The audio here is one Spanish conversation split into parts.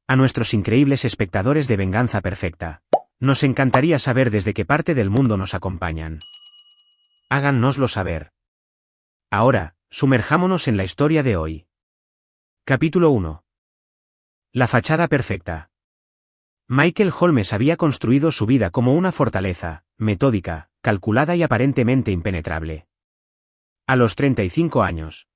A nuestros increíbles espectadores de Venganza Perfecta, nos encantaría saber desde qué parte del mundo nos acompañan. Háganoslo saber. Ahora, sumerjámonos en la historia de hoy. Capítulo 1. La fachada perfecta. Michael Holmes había construido su vida como una fortaleza, metódica, calculada y aparentemente impenetrable. A los 35 años.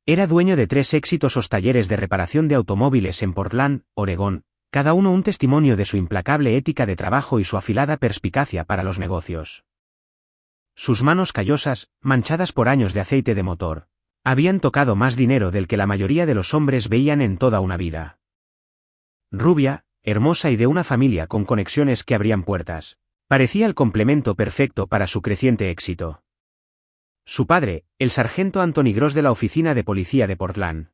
Era dueño de 3 exitosos talleres de reparación de automóviles en Portland, Oregón, cada uno un testimonio de su implacable ética de trabajo y su afilada perspicacia para los negocios. Sus manos callosas, manchadas por años de aceite de motor, habían tocado más dinero del que la mayoría de los hombres veían en toda una vida. Rubia, hermosa y de una familia con conexiones que abrían puertas, parecía el complemento perfecto para su creciente éxito. Su padre, el sargento Anthony Gross de la Oficina de Policía de Portland,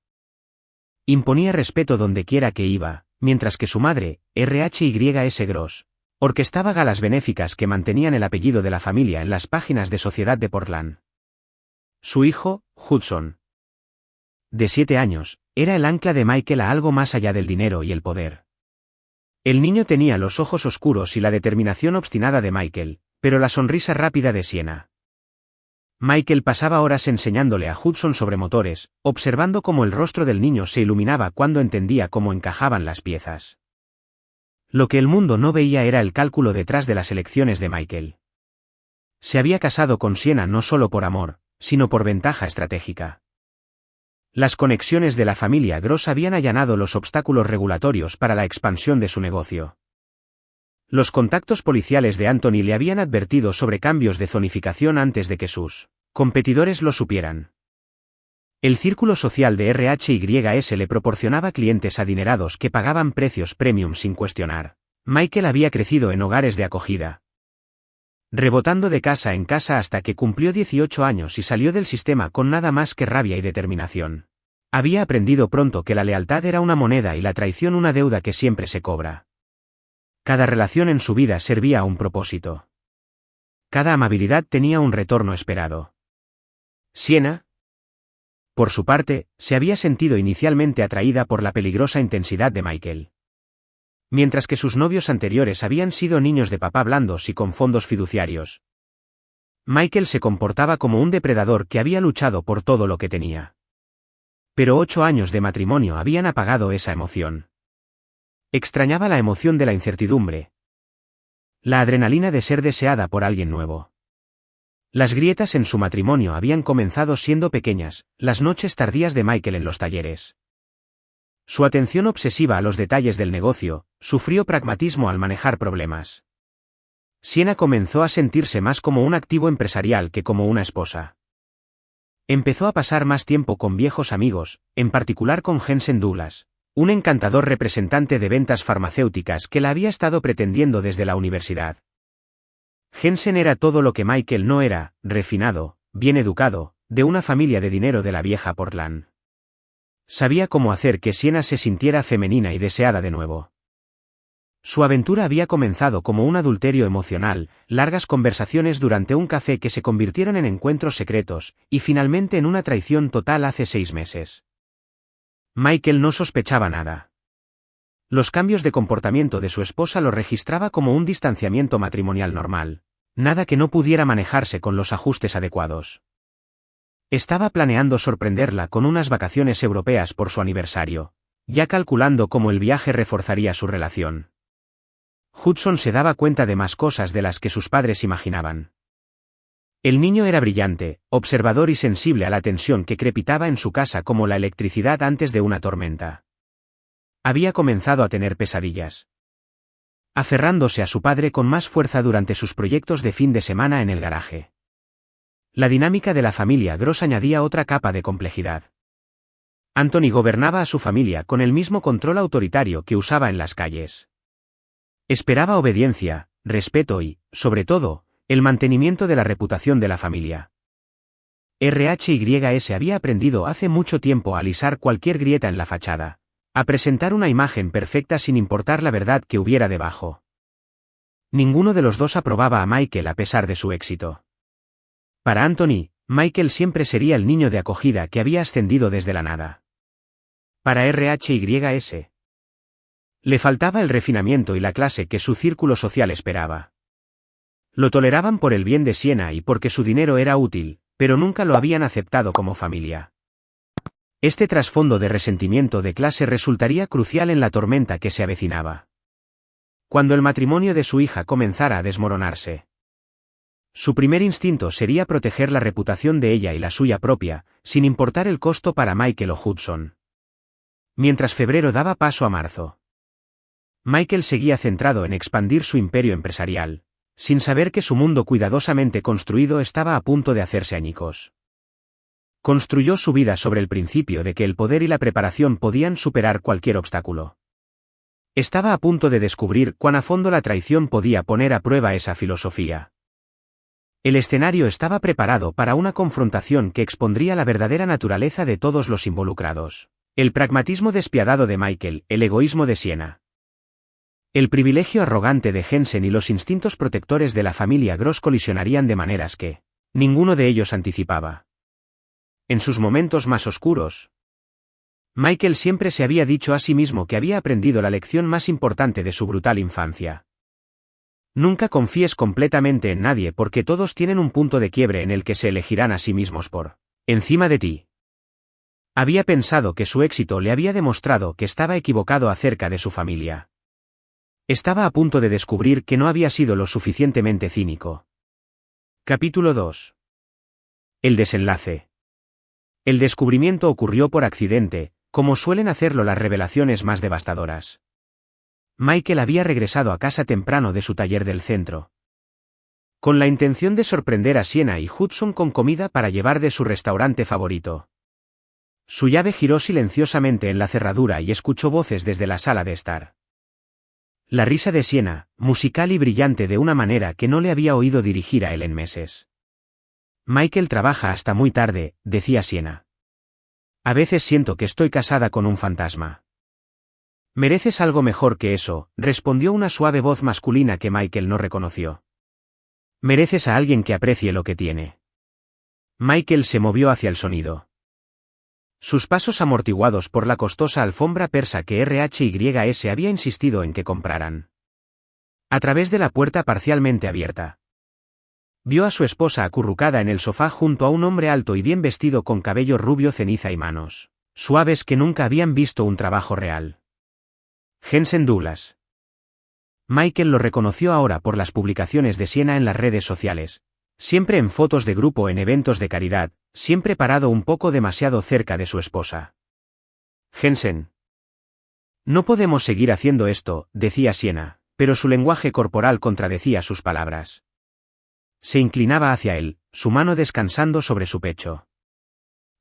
imponía respeto donde quiera que iba, mientras que su madre, RHYS Gross, orquestaba galas benéficas que mantenían el apellido de la familia en las páginas de Sociedad de Portland. Su hijo, Hudson, de 7 años, era el ancla de Michael a algo más allá del dinero y el poder. El niño tenía los ojos oscuros y la determinación obstinada de Michael, pero la sonrisa rápida de Sienna. Michael pasaba horas enseñándole a Hudson sobre motores, observando cómo el rostro del niño se iluminaba cuando entendía cómo encajaban las piezas. Lo que el mundo no veía era el cálculo detrás de las elecciones de Michael. Se había casado con Sienna no solo por amor, sino por ventaja estratégica. Las conexiones de la familia Gross habían allanado los obstáculos regulatorios para la expansión de su negocio. Los contactos policiales de Anthony le habían advertido sobre cambios de zonificación antes de que sus competidores lo supieran. El círculo social de RHYS le proporcionaba clientes adinerados que pagaban precios premium sin cuestionar. Michael había crecido en hogares de acogida, rebotando de casa en casa hasta que cumplió 18 años y salió del sistema con nada más que rabia y determinación. Había aprendido pronto que la lealtad era una moneda y la traición una deuda que siempre se cobra. Cada relación en su vida servía a un propósito. Cada amabilidad tenía un retorno esperado. Sienna, por su parte, se había sentido inicialmente atraída por la peligrosa intensidad de Michael. Mientras que sus novios anteriores habían sido niños de papá blandos y con fondos fiduciarios, Michael se comportaba como un depredador que había luchado por todo lo que tenía. Pero 8 años de matrimonio habían apagado esa emoción. Extrañaba la emoción de la incertidumbre, la adrenalina de ser deseada por alguien nuevo. Las grietas en su matrimonio habían comenzado siendo pequeñas, las noches tardías de Michael en los talleres. Su atención obsesiva a los detalles del negocio, su frío pragmatismo al manejar problemas. Sienna comenzó a sentirse más como un activo empresarial que como una esposa. Empezó a pasar más tiempo con viejos amigos, en particular con Jensen Douglas, un encantador representante de ventas farmacéuticas que la había estado pretendiendo desde la universidad. Jensen era todo lo que Michael no era, refinado, bien educado, de una familia de dinero de la vieja Portland. Sabía cómo hacer que Sienna se sintiera femenina y deseada de nuevo. Su aventura había comenzado como un adulterio emocional, largas conversaciones durante un café que se convirtieron en encuentros secretos, y finalmente en una traición total hace 6 meses. Michael no sospechaba nada. Los cambios de comportamiento de su esposa lo registraba como un distanciamiento matrimonial normal, nada que no pudiera manejarse con los ajustes adecuados. Estaba planeando sorprenderla con unas vacaciones europeas por su aniversario, ya calculando cómo el viaje reforzaría su relación. Hudson se daba cuenta de más cosas de las que sus padres imaginaban. El niño era brillante, observador y sensible a la tensión que crepitaba en su casa como la electricidad antes de una tormenta. Había comenzado a tener pesadillas, aferrándose a su padre con más fuerza durante sus proyectos de fin de semana en el garaje. La dinámica de la familia Gross añadía otra capa de complejidad. Anthony gobernaba a su familia con el mismo control autoritario que usaba en las calles. Esperaba obediencia, respeto y, sobre todo, el mantenimiento de la reputación de la familia. RHYS había aprendido hace mucho tiempo a alisar cualquier grieta en la fachada, a presentar una imagen perfecta sin importar la verdad que hubiera debajo. Ninguno de los dos aprobaba a Michael a pesar de su éxito. Para Anthony, Michael siempre sería el niño de acogida que había ascendido desde la nada. Para RHYS, Le faltaba el refinamiento y la clase que su círculo social esperaba. Lo toleraban por el bien de Sienna y porque su dinero era útil, pero nunca lo habían aceptado como familia. Este trasfondo de resentimiento de clase resultaría crucial en la tormenta que se avecinaba. Cuando el matrimonio de su hija comenzara a desmoronarse. Su primer instinto sería proteger la reputación de ella y la suya propia, sin importar el costo para Michael o Hudson. Mientras febrero daba paso a marzo. Michael seguía centrado en expandir su imperio empresarial, sin saber que su mundo cuidadosamente construido estaba a punto de hacerse añicos. Construyó su vida sobre el principio de que el poder y la preparación podían superar cualquier obstáculo. Estaba a punto de descubrir cuán a fondo la traición podía poner a prueba esa filosofía. El escenario estaba preparado para una confrontación que expondría la verdadera naturaleza de todos los involucrados. El pragmatismo despiadado de Michael, el egoísmo de Sienna. El privilegio arrogante de Jensen y los instintos protectores de la familia Gross colisionarían de maneras que ninguno de ellos anticipaba. En sus momentos más oscuros, Michael siempre se había dicho a sí mismo que había aprendido la lección más importante de su brutal infancia. Nunca confíes completamente en nadie porque todos tienen un punto de quiebre en el que se elegirán a sí mismos por encima de ti. Había pensado que su éxito le había demostrado que estaba equivocado acerca de su familia. Estaba a punto de descubrir que no había sido lo suficientemente cínico. Capítulo 2. El desenlace. El descubrimiento ocurrió por accidente, como suelen hacerlo las revelaciones más devastadoras. Michael había regresado a casa temprano de su taller del centro. Con la intención de sorprender a Sienna y Hudson con comida para llevar de su restaurante favorito. Su llave giró silenciosamente en la cerradura y escuchó voces desde la sala de estar. La risa de Sienna, musical y brillante de una manera que no le había oído dirigir a él en meses. Michael trabaja hasta muy tarde, decía Sienna. A veces siento que estoy casada con un fantasma. Mereces algo mejor que eso, respondió una suave voz masculina que Michael no reconoció. Mereces a alguien que aprecie lo que tiene. Michael se movió hacia el sonido. Sus pasos amortiguados por la costosa alfombra persa que RHYS había insistido en que compraran. A través de la puerta parcialmente abierta. Vio a su esposa acurrucada en el sofá junto a un hombre alto y bien vestido con cabello rubio ceniza y manos suaves que nunca habían visto un trabajo real. Jensen Douglas. Michael lo reconoció ahora por las publicaciones de Sienna en las redes sociales, siempre en fotos de grupo en eventos de caridad, siempre parado un poco demasiado cerca de su esposa. Jensen. No podemos seguir haciendo esto, decía Sienna, pero su lenguaje corporal contradecía sus palabras. Se inclinaba hacia él, su mano descansando sobre su pecho.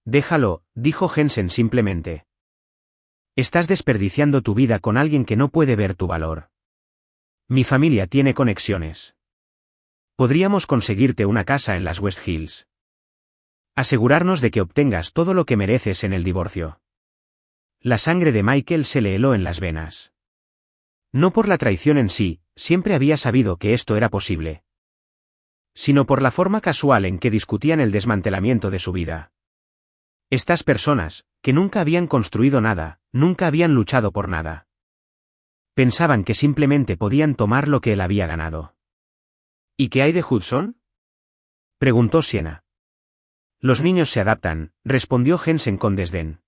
Déjalo, dijo Jensen simplemente. Estás desperdiciando tu vida con alguien que no puede ver tu valor. Mi familia tiene conexiones. Podríamos conseguirte una casa en las West Hills. Asegurarnos de que obtengas todo lo que mereces en el divorcio. La sangre de Michael se le heló en las venas. No por la traición en sí, siempre había sabido que esto era posible. Sino por la forma casual en que discutían el desmantelamiento de su vida. Estas personas, que nunca habían construido nada, nunca habían luchado por nada. Pensaban que simplemente podían tomar lo que él había ganado. ¿Y qué hay de Hudson?, preguntó Sienna. Los niños se adaptan, respondió Jensen con desdén.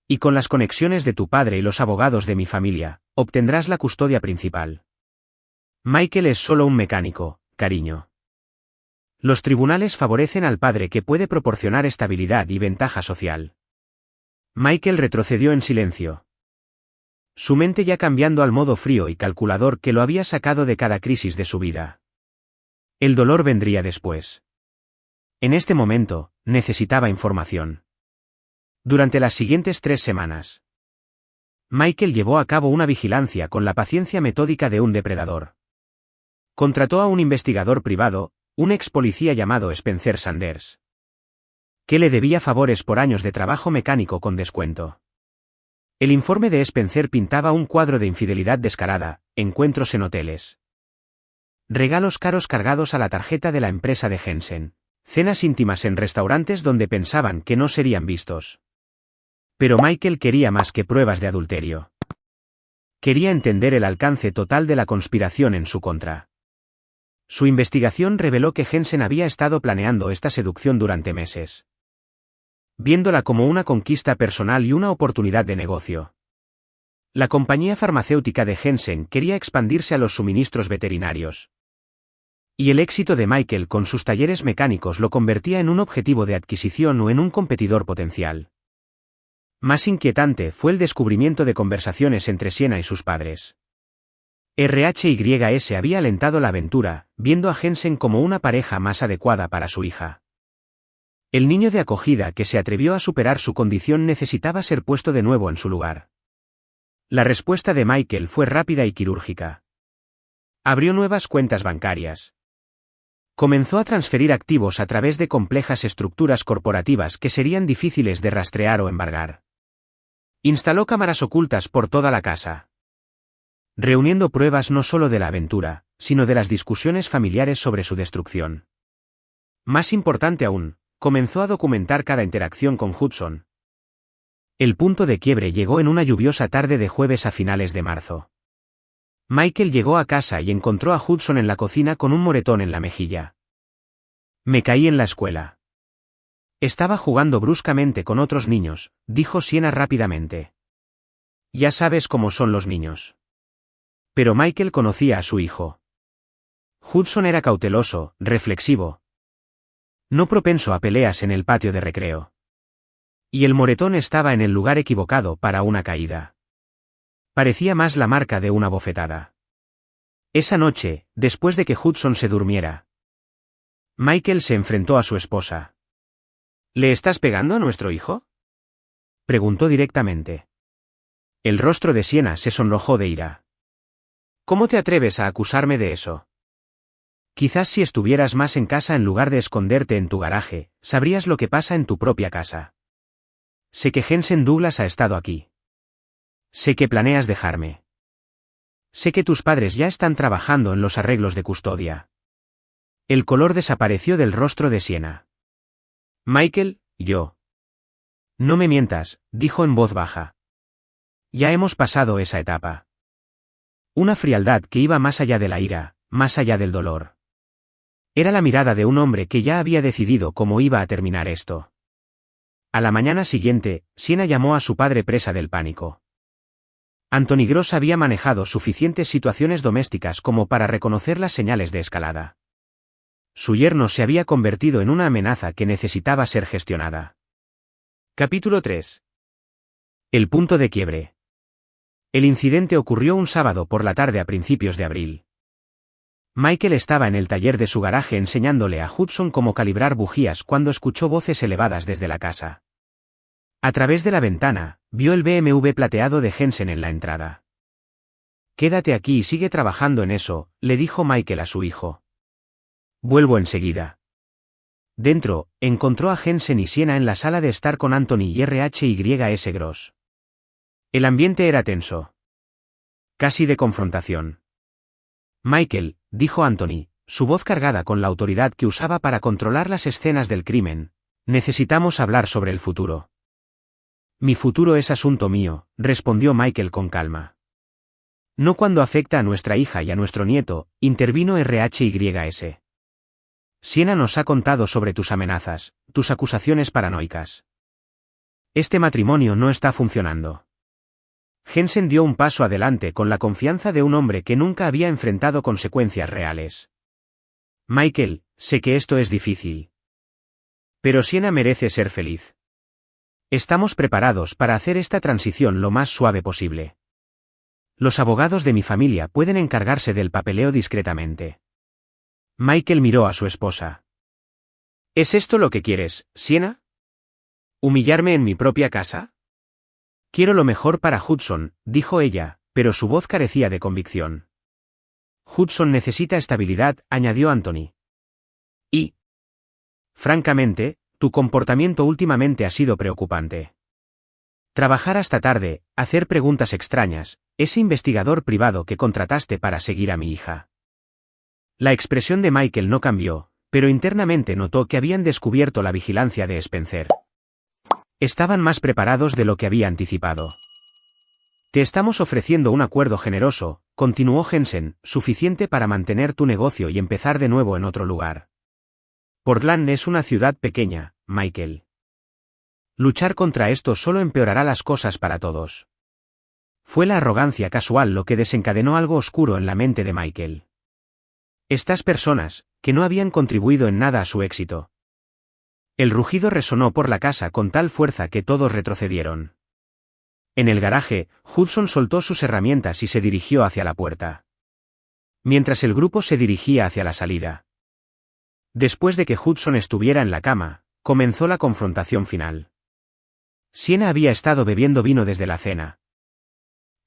Y con las conexiones de tu padre y los abogados de mi familia, obtendrás la custodia principal. Michael es solo un mecánico, cariño. Los tribunales favorecen al padre que puede proporcionar estabilidad y ventaja social. Michael retrocedió en silencio. Su mente ya cambiando al modo frío y calculador que lo había sacado de cada crisis de su vida. El dolor vendría después. En este momento, necesitaba información. Durante las siguientes 3 semanas. Michael llevó a cabo una vigilancia con la paciencia metódica de un depredador. Contrató a un investigador privado, un ex policía llamado Spencer Sanders, que le debía favores por años de trabajo mecánico con descuento. El informe de Spencer pintaba un cuadro de infidelidad descarada, encuentros en hoteles, regalos caros cargados a la tarjeta de la empresa de Jensen, cenas íntimas en restaurantes donde pensaban que no serían vistos. Pero Michael quería más que pruebas de adulterio. Quería entender el alcance total de la conspiración en su contra. Su investigación reveló que Jensen había estado planeando esta seducción durante meses, viéndola como una conquista personal y una oportunidad de negocio. La compañía farmacéutica de Jensen quería expandirse a los suministros veterinarios. Y el éxito de Michael con sus talleres mecánicos lo convertía en un objetivo de adquisición o en un competidor potencial. Más inquietante fue el descubrimiento de conversaciones entre Sienna y sus padres. RHYS había alentado la aventura, viendo a Jensen como una pareja más adecuada para su hija. El niño de acogida que se atrevió a superar su condición necesitaba ser puesto de nuevo en su lugar. La respuesta de Michael fue rápida y quirúrgica. Abrió nuevas cuentas bancarias. Comenzó a transferir activos a través de complejas estructuras corporativas que serían difíciles de rastrear o embargar. Instaló cámaras ocultas por toda la casa, reuniendo pruebas no solo de la aventura, sino de las discusiones familiares sobre su destrucción. Más importante aún, comenzó a documentar cada interacción con Hudson. El punto de quiebre llegó en una lluviosa tarde de jueves a finales de marzo. Michael llegó a casa y encontró a Hudson en la cocina con un moretón en la mejilla. Me caí en la escuela. Estaba jugando bruscamente con otros niños, dijo Sienna rápidamente. Ya sabes cómo son los niños. Pero Michael conocía a su hijo. Hudson era cauteloso, reflexivo. No propenso a peleas en el patio de recreo. Y el moretón estaba en el lugar equivocado para una caída. Parecía más la marca de una bofetada. Esa noche, después de que Hudson se durmiera, Michael se enfrentó a su esposa. ¿Le estás pegando a nuestro hijo?, preguntó directamente. El rostro de Sienna se sonrojó de ira. ¿Cómo te atreves a acusarme de eso? Quizás si estuvieras más en casa en lugar de esconderte en tu garaje, sabrías lo que pasa en tu propia casa. Sé que Jensen Douglas ha estado aquí. Sé que planeas dejarme. Sé que tus padres ya están trabajando en los arreglos de custodia. El color desapareció del rostro de Sienna. Michael, yo. No me mientas, dijo en voz baja. Ya hemos pasado esa etapa. Una frialdad que iba más allá de la ira, más allá del dolor. Era la mirada de un hombre que ya había decidido cómo iba a terminar esto. A la mañana siguiente, Sienna llamó a su padre presa del pánico. Anthony Gross había manejado suficientes situaciones domésticas como para reconocer las señales de escalada. Su yerno se había convertido en una amenaza que necesitaba ser gestionada. Capítulo 3. El punto de quiebre. El incidente ocurrió un sábado por la tarde a principios de abril. Michael estaba en el taller de su garaje enseñándole a Hudson cómo calibrar bujías cuando escuchó voces elevadas desde la casa. A través de la ventana, vio el BMW plateado de Jensen en la entrada. Quédate aquí y sigue trabajando en eso, le dijo Michael a su hijo. Vuelvo enseguida. Dentro, encontró a Jensen y Sienna en la sala de estar con Anthony y RHYS Gross. El ambiente era tenso. Casi de confrontación. Michael, dijo Anthony, su voz cargada con la autoridad que usaba para controlar las escenas del crimen, necesitamos hablar sobre el futuro. Mi futuro es asunto mío, respondió Michael con calma. No cuando afecta a nuestra hija y a nuestro nieto, intervino RHYS. Sienna nos ha contado sobre tus amenazas, tus acusaciones paranoicas. Este matrimonio no está funcionando. Jensen dio un paso adelante con la confianza de un hombre que nunca había enfrentado consecuencias reales. Michael, sé que esto es difícil. Pero Sienna merece ser feliz. Estamos preparados para hacer esta transición lo más suave posible. Los abogados de mi familia pueden encargarse del papeleo discretamente. Michael miró a su esposa. ¿Es esto lo que quieres, Sienna? ¿Humillarme en mi propia casa? Quiero lo mejor para Hudson, dijo ella, pero su voz carecía de convicción. Hudson necesita estabilidad, añadió Anthony. Y, francamente, tu comportamiento últimamente ha sido preocupante. Trabajar hasta tarde, hacer preguntas extrañas, ese investigador privado que contrataste para seguir a mi hija. La expresión de Michael no cambió, pero internamente notó que habían descubierto la vigilancia de Spencer. Estaban más preparados de lo que había anticipado. Te estamos ofreciendo un acuerdo generoso, continuó Jensen, suficiente para mantener tu negocio y empezar de nuevo en otro lugar. Portland es una ciudad pequeña, Michael. Luchar contra esto solo empeorará las cosas para todos. Fue la arrogancia casual lo que desencadenó algo oscuro en la mente de Michael. Estas personas, que no habían contribuido en nada a su éxito. El rugido resonó por la casa con tal fuerza que todos retrocedieron. En el garaje, Hudson soltó sus herramientas y se dirigió hacia la puerta. Mientras el grupo se dirigía hacia la salida. Después de que Hudson estuviera en la cama, comenzó la confrontación final. Sienna había estado bebiendo vino desde la cena.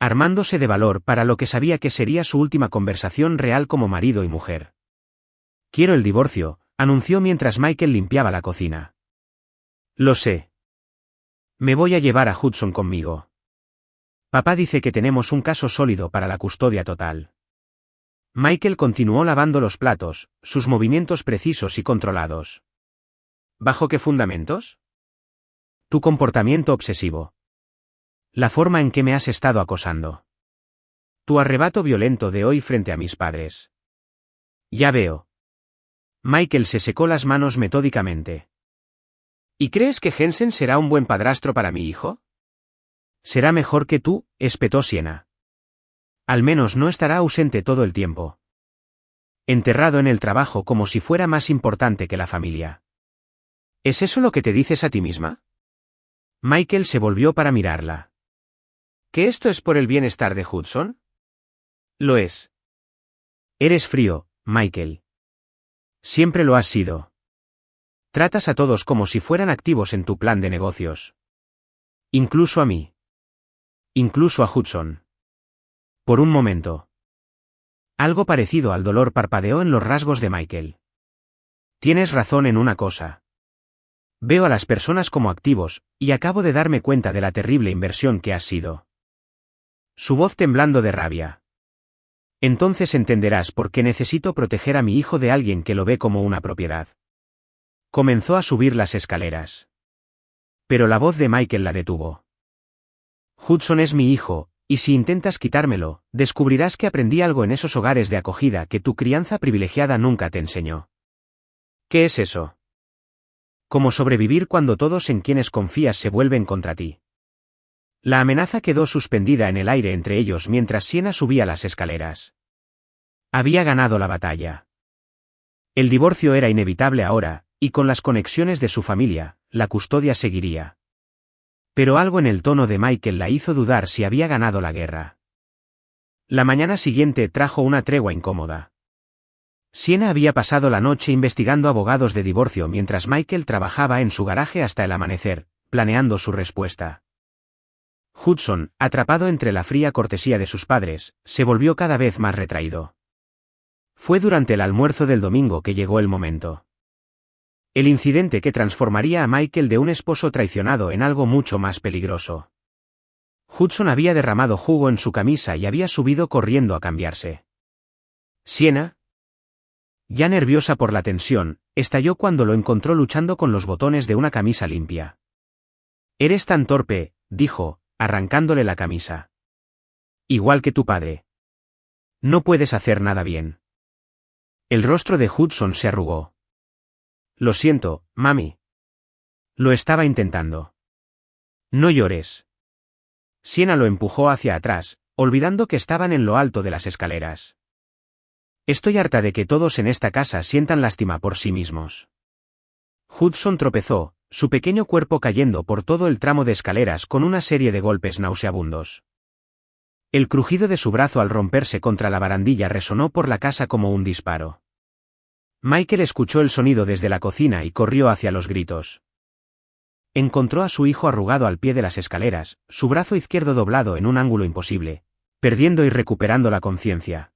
Armándose de valor para lo que sabía que sería su última conversación real como marido y mujer. Quiero el divorcio, anunció mientras Michael limpiaba la cocina. Lo sé. Me voy a llevar a Hudson conmigo. Papá dice que tenemos un caso sólido para la custodia total. Michael continuó lavando los platos, sus movimientos precisos y controlados. ¿Bajo qué fundamentos? Tu comportamiento obsesivo. La forma en que me has estado acosando. Tu arrebato violento de hoy frente a mis padres. Ya veo. Michael se secó las manos metódicamente. ¿Y crees que Jensen será un buen padrastro para mi hijo? Será mejor que tú, espetó Sienna. Al menos no estará ausente todo el tiempo. Enterrado en el trabajo como si fuera más importante que la familia. ¿Es eso lo que te dices a ti misma? Michael se volvió para mirarla. ¿Que esto es por el bienestar de Hudson? Lo es. Eres frío, Michael. Siempre lo has sido. Tratas a todos como si fueran activos en tu plan de negocios. Incluso a mí. Incluso a Hudson. Por un momento. Algo parecido al dolor parpadeó en los rasgos de Michael. Tienes razón en una cosa. Veo a las personas como activos, y acabo de darme cuenta de la terrible inversión que has sido. Su voz temblando de rabia. Entonces entenderás por qué necesito proteger a mi hijo de alguien que lo ve como una propiedad. Comenzó a subir las escaleras. Pero la voz de Michael la detuvo. Hudson es mi hijo, y si intentas quitármelo, descubrirás que aprendí algo en esos hogares de acogida que tu crianza privilegiada nunca te enseñó. ¿Qué es eso? Cómo sobrevivir cuando todos en quienes confías se vuelven contra ti. La amenaza quedó suspendida en el aire entre ellos mientras Sienna subía las escaleras. Había ganado la batalla. El divorcio era inevitable ahora, y con las conexiones de su familia, la custodia seguiría. Pero algo en el tono de Michael la hizo dudar si había ganado la guerra. La mañana siguiente trajo una tregua incómoda. Sienna había pasado la noche investigando abogados de divorcio mientras Michael trabajaba en su garaje hasta el amanecer, planeando su respuesta. Hudson, atrapado entre la fría cortesía de sus padres, se volvió cada vez más retraído. Fue durante el almuerzo del domingo que llegó el momento. El incidente que transformaría a Michael de un esposo traicionado en algo mucho más peligroso. Hudson había derramado jugo en su camisa y había subido corriendo a cambiarse. Sienna, ya nerviosa por la tensión, estalló cuando lo encontró luchando con los botones de una camisa limpia. Eres tan torpe, dijo, arrancándole la camisa. Igual que tu padre. No puedes hacer nada bien. El rostro de Hudson se arrugó. Lo siento, mami. Lo estaba intentando. No llores. Sienna lo empujó hacia atrás, olvidando que estaban en lo alto de las escaleras. Estoy harta de que todos en esta casa sientan lástima por sí mismos. Hudson tropezó, su pequeño cuerpo cayendo por todo el tramo de escaleras con una serie de golpes nauseabundos. El crujido de su brazo al romperse contra la barandilla resonó por la casa como un disparo. Michael escuchó el sonido desde la cocina y corrió hacia los gritos. Encontró a su hijo arrugado al pie de las escaleras, su brazo izquierdo doblado en un ángulo imposible, perdiendo y recuperando la conciencia.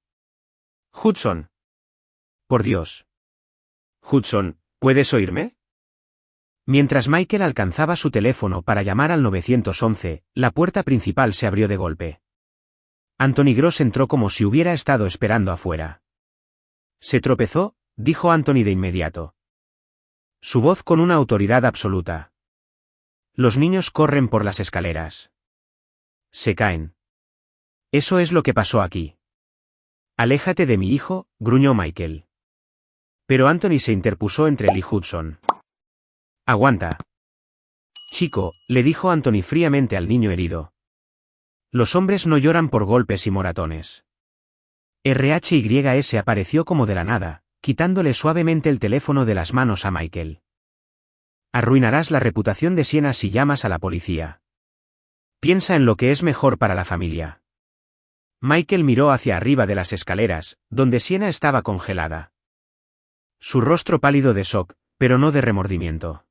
Hudson. Por Dios. Hudson, ¿puedes oírme? Mientras Michael alcanzaba su teléfono para llamar al 911, la puerta principal se abrió de golpe. Anthony Gross entró como si hubiera estado esperando afuera. Se tropezó, dijo Anthony de inmediato. Su voz con una autoridad absoluta. Los niños corren por las escaleras. Se caen. Eso es lo que pasó aquí. Aléjate de mi hijo, gruñó Michael. Pero Anthony se interpuso entre él y Hudson. Aguanta. Chico, le dijo Anthony fríamente al niño herido. Los hombres no lloran por golpes y moratones. RHYS apareció como de la nada, quitándole suavemente el teléfono de las manos a Michael. Arruinarás la reputación de Siena si llamas a la policía. Piensa en lo que es mejor para la familia. Michael miró hacia arriba de las escaleras, donde Siena estaba congelada. Su rostro pálido de shock, pero no de remordimiento.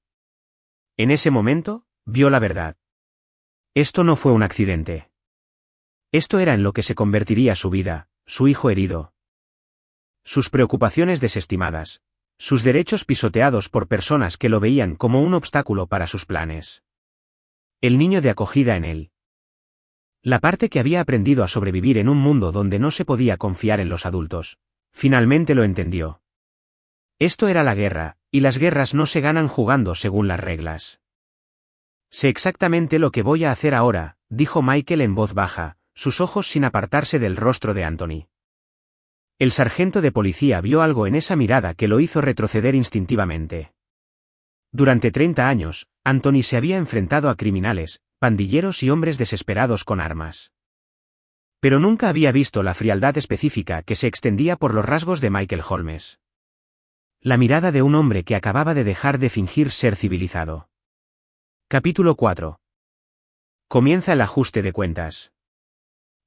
En ese momento, vio la verdad. Esto no fue un accidente. Esto era en lo que se convertiría su vida, su hijo herido. Sus preocupaciones desestimadas. Sus derechos pisoteados por personas que lo veían como un obstáculo para sus planes. El niño de acogida en él. La parte que había aprendido a sobrevivir en un mundo donde no se podía confiar en los adultos. Finalmente lo entendió. Esto era la guerra, y las guerras no se ganan jugando según las reglas. Sé exactamente lo que voy a hacer ahora, dijo Michael en voz baja, sus ojos sin apartarse del rostro de Anthony. El sargento de policía vio algo en esa mirada que lo hizo retroceder instintivamente. Durante 30 años, Anthony se había enfrentado a criminales, pandilleros y hombres desesperados con armas. Pero nunca había visto la frialdad específica que se extendía por los rasgos de Michael Holmes. La mirada de un hombre que acababa de dejar de fingir ser civilizado. Capítulo 4. Comienza el ajuste de cuentas.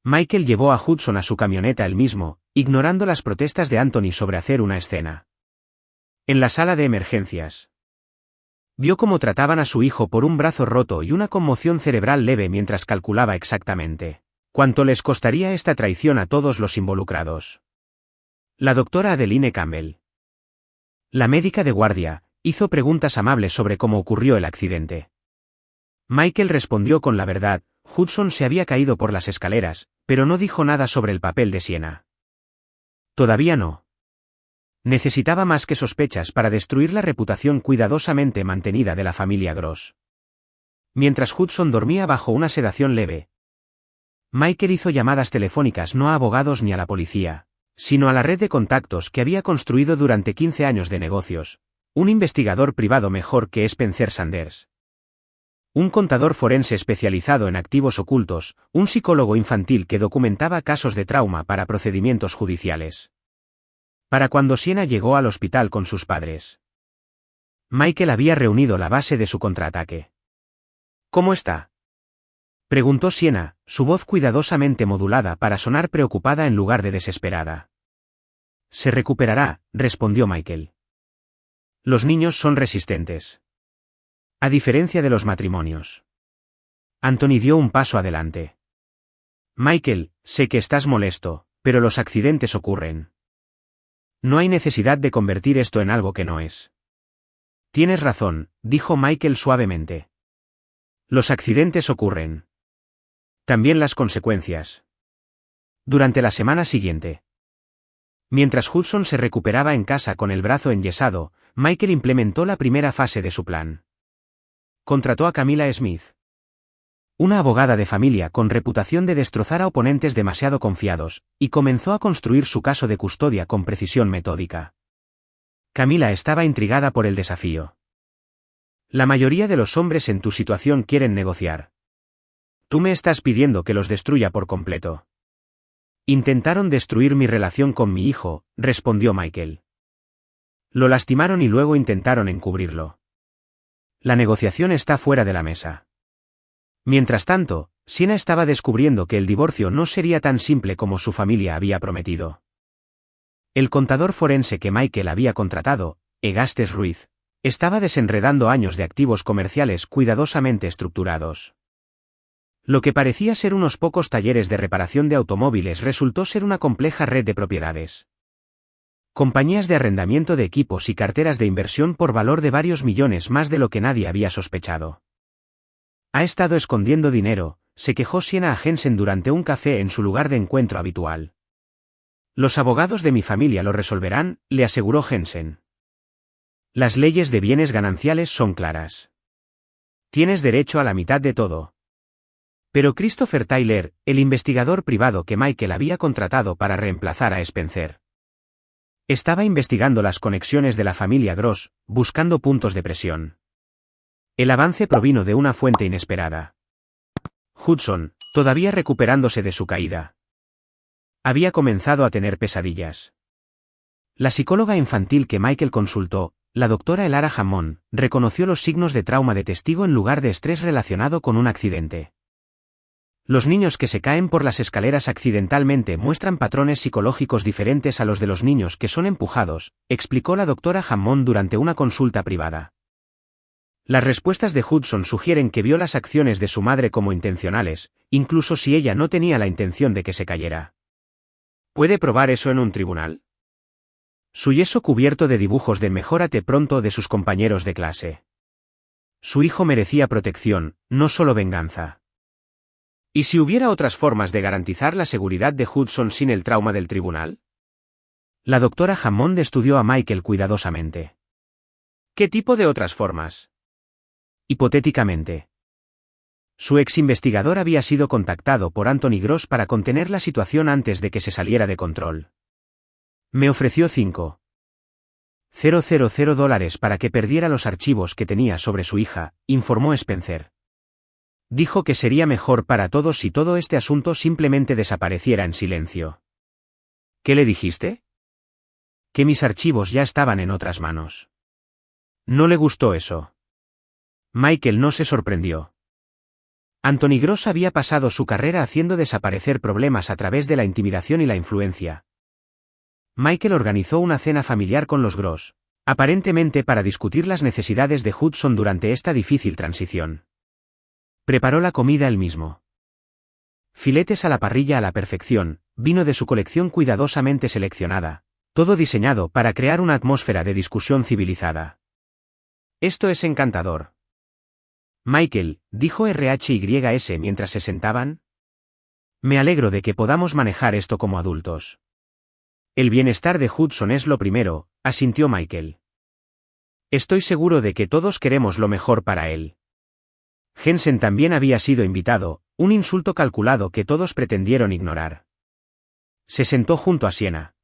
Michael llevó a Hudson a su camioneta él mismo, ignorando las protestas de Anthony sobre hacer una escena. En la sala de emergencias. Vio cómo trataban a su hijo por un brazo roto y una conmoción cerebral leve mientras calculaba exactamente cuánto les costaría esta traición a todos los involucrados. La doctora Adeline Campbell, la médica de guardia, hizo preguntas amables sobre cómo ocurrió el accidente. Michael respondió con la verdad. Hudson se había caído por las escaleras, pero no dijo nada sobre el papel de Siena. Todavía no. Necesitaba más que sospechas para destruir la reputación cuidadosamente mantenida de la familia Gross. Mientras Hudson dormía bajo una sedación leve, Michael hizo llamadas telefónicas no a abogados ni a la policía, sino a la red de contactos que había construido durante 15 años de negocios, un investigador privado mejor que Spencer Sanders. Un contador forense especializado en activos ocultos, un psicólogo infantil que documentaba casos de trauma para procedimientos judiciales. Para cuando Siena llegó al hospital con sus padres, Michael había reunido la base de su contraataque. ¿Cómo está?, preguntó Siena, su voz cuidadosamente modulada para sonar preocupada en lugar de desesperada. Se recuperará, respondió Michael. Los niños son resistentes. A diferencia de los matrimonios. Anthony dio un paso adelante. Michael, sé que estás molesto, pero los accidentes ocurren. No hay necesidad de convertir esto en algo que no es. Tienes razón, dijo Michael suavemente. Los accidentes ocurren. También las consecuencias. Durante la semana siguiente. Mientras Hudson se recuperaba en casa con el brazo enyesado, Michael implementó la primera fase de su plan. Contrató a Camila Smith, una abogada de familia con reputación de destrozar a oponentes demasiado confiados, y comenzó a construir su caso de custodia con precisión metódica. Camila estaba intrigada por el desafío. La mayoría de los hombres en tu situación quieren negociar. Tú me estás pidiendo que los destruya por completo. Intentaron destruir mi relación con mi hijo, respondió Michael. Lo lastimaron y luego intentaron encubrirlo. La negociación está fuera de la mesa. Mientras tanto, Siena estaba descubriendo que el divorcio no sería tan simple como su familia había prometido. El contador forense que Michael había contratado, Egastes Ruiz, estaba desenredando años de activos comerciales cuidadosamente estructurados. Lo que parecía ser unos pocos talleres de reparación de automóviles resultó ser una compleja red de propiedades. Compañías de arrendamiento de equipos y carteras de inversión por valor de varios millones más de lo que nadie había sospechado. Ha estado escondiendo dinero, se quejó Siena a Jensen durante un café en su lugar de encuentro habitual. Los abogados de mi familia lo resolverán, le aseguró Jensen. Las leyes de bienes gananciales son claras. Tienes derecho a la mitad de todo. Pero Christopher Tyler, el investigador privado que Michael había contratado para reemplazar a Spencer, estaba investigando las conexiones de la familia Gross, buscando puntos de presión. El avance provino de una fuente inesperada. Hudson, todavía recuperándose de su caída, había comenzado a tener pesadillas. La psicóloga infantil que Michael consultó, la doctora Elara Hammond, reconoció los signos de trauma de testigo en lugar de estrés relacionado con un accidente. Los niños que se caen por las escaleras accidentalmente muestran patrones psicológicos diferentes a los de los niños que son empujados, explicó la doctora Hammond durante una consulta privada. Las respuestas de Hudson sugieren que vio las acciones de su madre como intencionales, incluso si ella no tenía la intención de que se cayera. ¿Puede probar eso en un tribunal? Su yeso cubierto de dibujos de mejórate pronto de sus compañeros de clase. Su hijo merecía protección, no solo venganza. ¿Y si hubiera otras formas de garantizar la seguridad de Hudson sin el trauma del tribunal? La doctora Hammond estudió a Michael cuidadosamente. ¿Qué tipo de otras formas? Hipotéticamente. Su ex investigador había sido contactado por Anthony Gross para contener la situación antes de que se saliera de control. Me ofreció $5,000 para que perdiera los archivos que tenía sobre su hija, informó Spencer. Dijo que sería mejor para todos si todo este asunto simplemente desapareciera en silencio. ¿Qué le dijiste? Que mis archivos ya estaban en otras manos. No le gustó eso. Michael no se sorprendió. Anthony Gross había pasado su carrera haciendo desaparecer problemas a través de la intimidación y la influencia. Michael organizó una cena familiar con los Gross, aparentemente para discutir las necesidades de Hudson durante esta difícil transición. Preparó la comida él mismo. Filetes a la parrilla a la perfección, vino de su colección cuidadosamente seleccionada, todo diseñado para crear una atmósfera de discusión civilizada. Esto es encantador. Michael, dijo RHYS mientras se sentaban. Me alegro de que podamos manejar esto como adultos. El bienestar de Hudson es lo primero, asintió Michael. Estoy seguro de que todos queremos lo mejor para él. Jensen también había sido invitado, un insulto calculado que todos pretendieron ignorar. Se sentó junto a Sienna.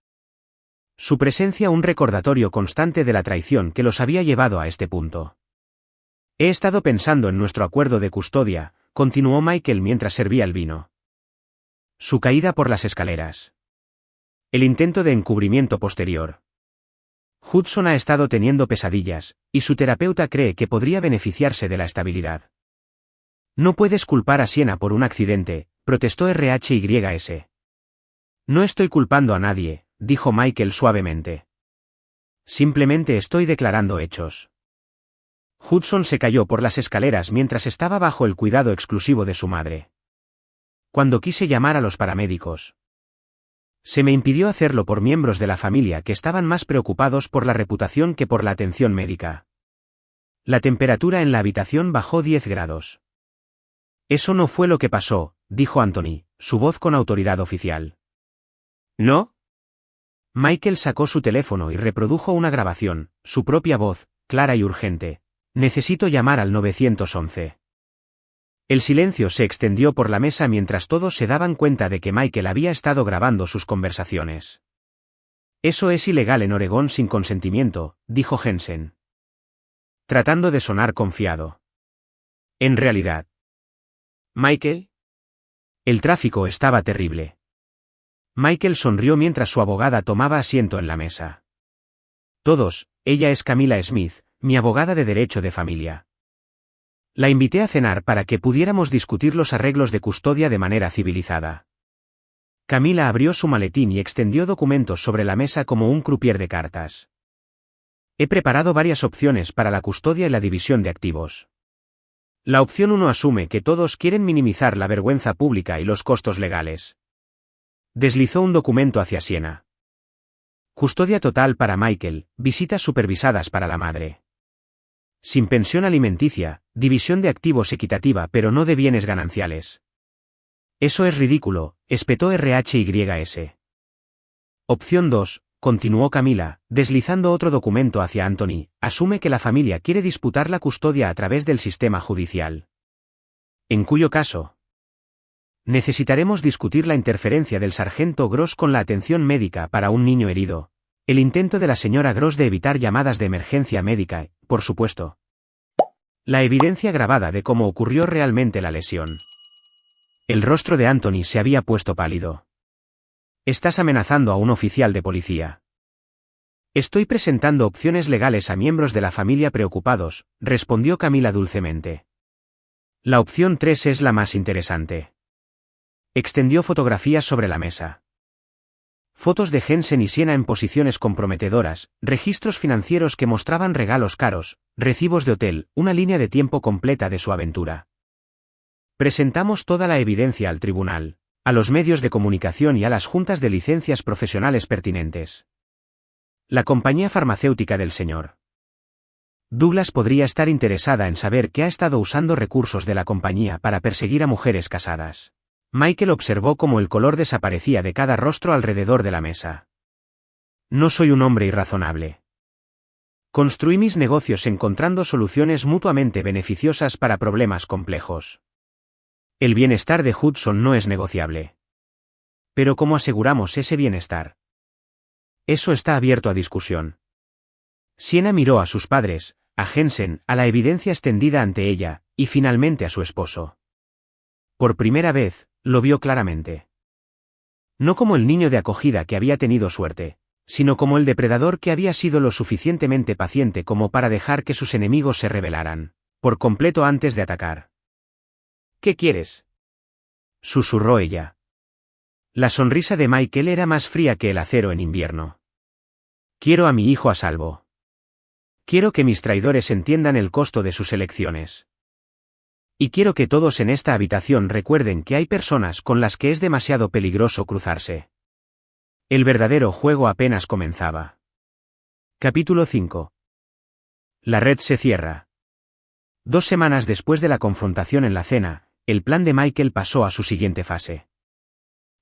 Su presencia un recordatorio constante de la traición que los había llevado a este punto. He estado pensando en nuestro acuerdo de custodia, continuó Michael mientras servía el vino. Su caída por las escaleras. El intento de encubrimiento posterior. Hudson ha estado teniendo pesadillas, y su terapeuta cree que podría beneficiarse de la estabilidad. No puedes culpar a Sienna por un accidente, protestó RHYS. No estoy culpando a nadie, dijo Michael suavemente. Simplemente estoy declarando hechos. Hudson se cayó por las escaleras mientras estaba bajo el cuidado exclusivo de su madre. Cuando quise llamar a los paramédicos, se me impidió hacerlo por miembros de la familia que estaban más preocupados por la reputación que por la atención médica. La temperatura en la habitación bajó 10 grados. Eso no fue lo que pasó, dijo Anthony, su voz con autoridad oficial. ¿No? Michael sacó su teléfono y reprodujo una grabación, su propia voz, clara y urgente. Necesito llamar al 911. El silencio se extendió por la mesa mientras todos se daban cuenta de que Michael había estado grabando sus conversaciones. Eso es ilegal en Oregón sin consentimiento, dijo Jensen, tratando de sonar confiado. En realidad. ¿Michael? El tráfico estaba terrible. Michael sonrió mientras su abogada tomaba asiento en la mesa. Todos, ella es Camila Smith, mi abogada de derecho de familia. La invité a cenar para que pudiéramos discutir los arreglos de custodia de manera civilizada. Camila abrió su maletín y extendió documentos sobre la mesa como un croupier de cartas. He preparado varias opciones para la custodia y la división de activos. La opción 1 asume que todos quieren minimizar la vergüenza pública y los costos legales. Deslizó un documento hacia Sienna. Custodia total para Michael, visitas supervisadas para la madre. Sin pensión alimenticia, división de activos equitativa pero no de bienes gananciales. Eso es ridículo, espetó RHYS. Opción 2, continuó Camila, deslizando otro documento hacia Anthony, asume que la familia quiere disputar la custodia a través del sistema judicial. En cuyo caso, Necesitaremos discutir la interferencia del sargento Gross con la atención médica para un niño herido, el intento de la señora Gross de evitar llamadas de emergencia médica y, por supuesto, la evidencia grabada de cómo ocurrió realmente la lesión. El rostro de Anthony se había puesto pálido. «Estás amenazando a un oficial de policía». «Estoy presentando opciones legales a miembros de la familia preocupados», respondió Camila dulcemente. «La opción 3 es la más interesante». Extendió fotografías sobre la mesa. Fotos de Jensen y Sienna en posiciones comprometedoras, registros financieros que mostraban regalos caros, recibos de hotel, una línea de tiempo completa de su aventura. Presentamos toda la evidencia al tribunal, a los medios de comunicación y a las juntas de licencias profesionales pertinentes. La compañía farmacéutica del Sr. Douglas podría estar interesada en saber que ha estado usando recursos de la compañía para perseguir a mujeres casadas. Michael observó cómo el color desaparecía de cada rostro alrededor de la mesa. No soy un hombre irrazonable. Construí mis negocios encontrando soluciones mutuamente beneficiosas para problemas complejos. El bienestar de Hudson no es negociable. Pero ¿cómo aseguramos ese bienestar? Eso está abierto a discusión. Sienna miró a sus padres, a Jensen, a la evidencia extendida ante ella, y finalmente a su esposo. Por primera vez, lo vio claramente. No como el niño de acogida que había tenido suerte, sino como el depredador que había sido lo suficientemente paciente como para dejar que sus enemigos se rebelaran, por completo antes de atacar. «¿Qué quieres?», susurró ella. La sonrisa de Michael era más fría que el acero en invierno. «Quiero a mi hijo a salvo. Quiero que mis traidores entiendan el costo de sus elecciones. Y quiero que todos en esta habitación recuerden que hay personas con las que es demasiado peligroso cruzarse». El verdadero juego apenas comenzaba. Capítulo 5. La red se cierra. 2 semanas después de la confrontación en la cena, el plan de Michael pasó a su siguiente fase.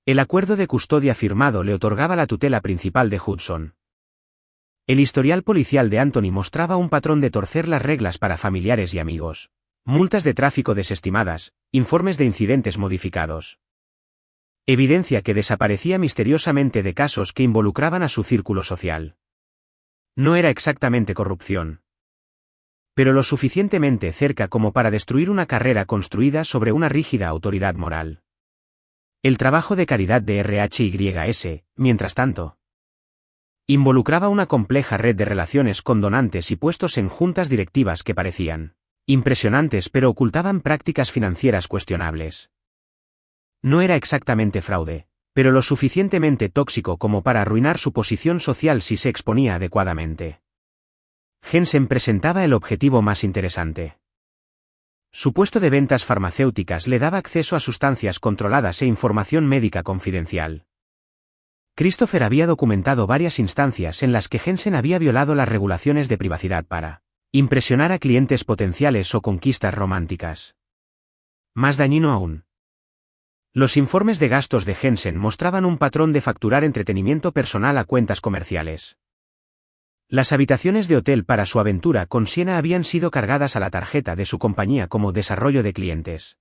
El acuerdo de custodia firmado le otorgaba la tutela principal de Hudson. El historial policial de Anthony mostraba un patrón de torcer las reglas para familiares y amigos. Multas de tráfico desestimadas, informes de incidentes modificados. Evidencia que desaparecía misteriosamente de casos que involucraban a su círculo social. No era exactamente corrupción, pero lo suficientemente cerca como para destruir una carrera construida sobre una rígida autoridad moral. El trabajo de caridad de RHYS, mientras tanto, involucraba una compleja red de relaciones con donantes y puestos en juntas directivas que parecían impresionantes pero ocultaban prácticas financieras cuestionables. No era exactamente fraude, pero lo suficientemente tóxico como para arruinar su posición social si se exponía adecuadamente. Jensen presentaba el objetivo más interesante. Su puesto de ventas farmacéuticas le daba acceso a sustancias controladas e información médica confidencial. Christopher había documentado varias instancias en las que Jensen había violado las regulaciones de privacidad para impresionar a clientes potenciales o conquistas románticas. Más dañino aún. Los informes de gastos de Jensen mostraban un patrón de facturar entretenimiento personal a cuentas comerciales. Las habitaciones de hotel para su aventura con Sienna habían sido cargadas a la tarjeta de su compañía como desarrollo de clientes.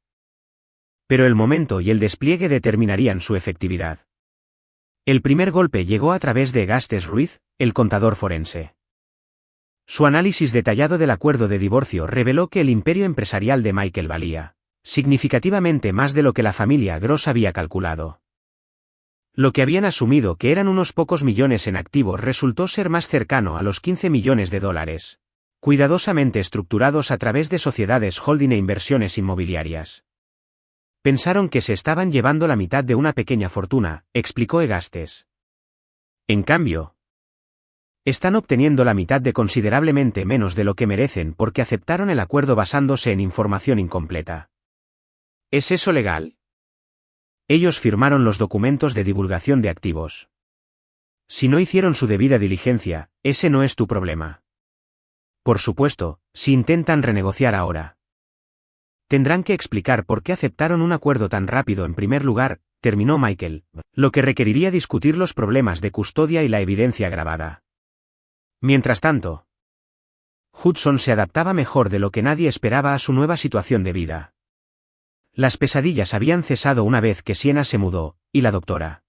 Pero el momento y el despliegue determinarían su efectividad. El primer golpe llegó a través de Gastes Ruiz, el contador forense. Su análisis detallado del acuerdo de divorcio reveló que el imperio empresarial de Michael valía significativamente más de lo que la familia Gross había calculado. Lo que habían asumido que eran unos pocos millones en activos resultó ser más cercano a los 15 millones de dólares, cuidadosamente estructurados a través de sociedades holding e inversiones inmobiliarias. Pensaron que se estaban llevando la mitad de una pequeña fortuna, explicó Egastes. En cambio, están obteniendo la mitad de considerablemente menos de lo que merecen porque aceptaron el acuerdo basándose en información incompleta. ¿Es eso legal? Ellos firmaron los documentos de divulgación de activos. Si no hicieron su debida diligencia, ese no es tu problema. Por supuesto, si intentan renegociar ahora, tendrán que explicar por qué aceptaron un acuerdo tan rápido en primer lugar, terminó Michael, lo que requeriría discutir los problemas de custodia y la evidencia grabada. Mientras tanto, Hudson se adaptaba mejor de lo que nadie esperaba a su nueva situación de vida. Las pesadillas habían cesado una vez que Sienna se mudó, y la doctora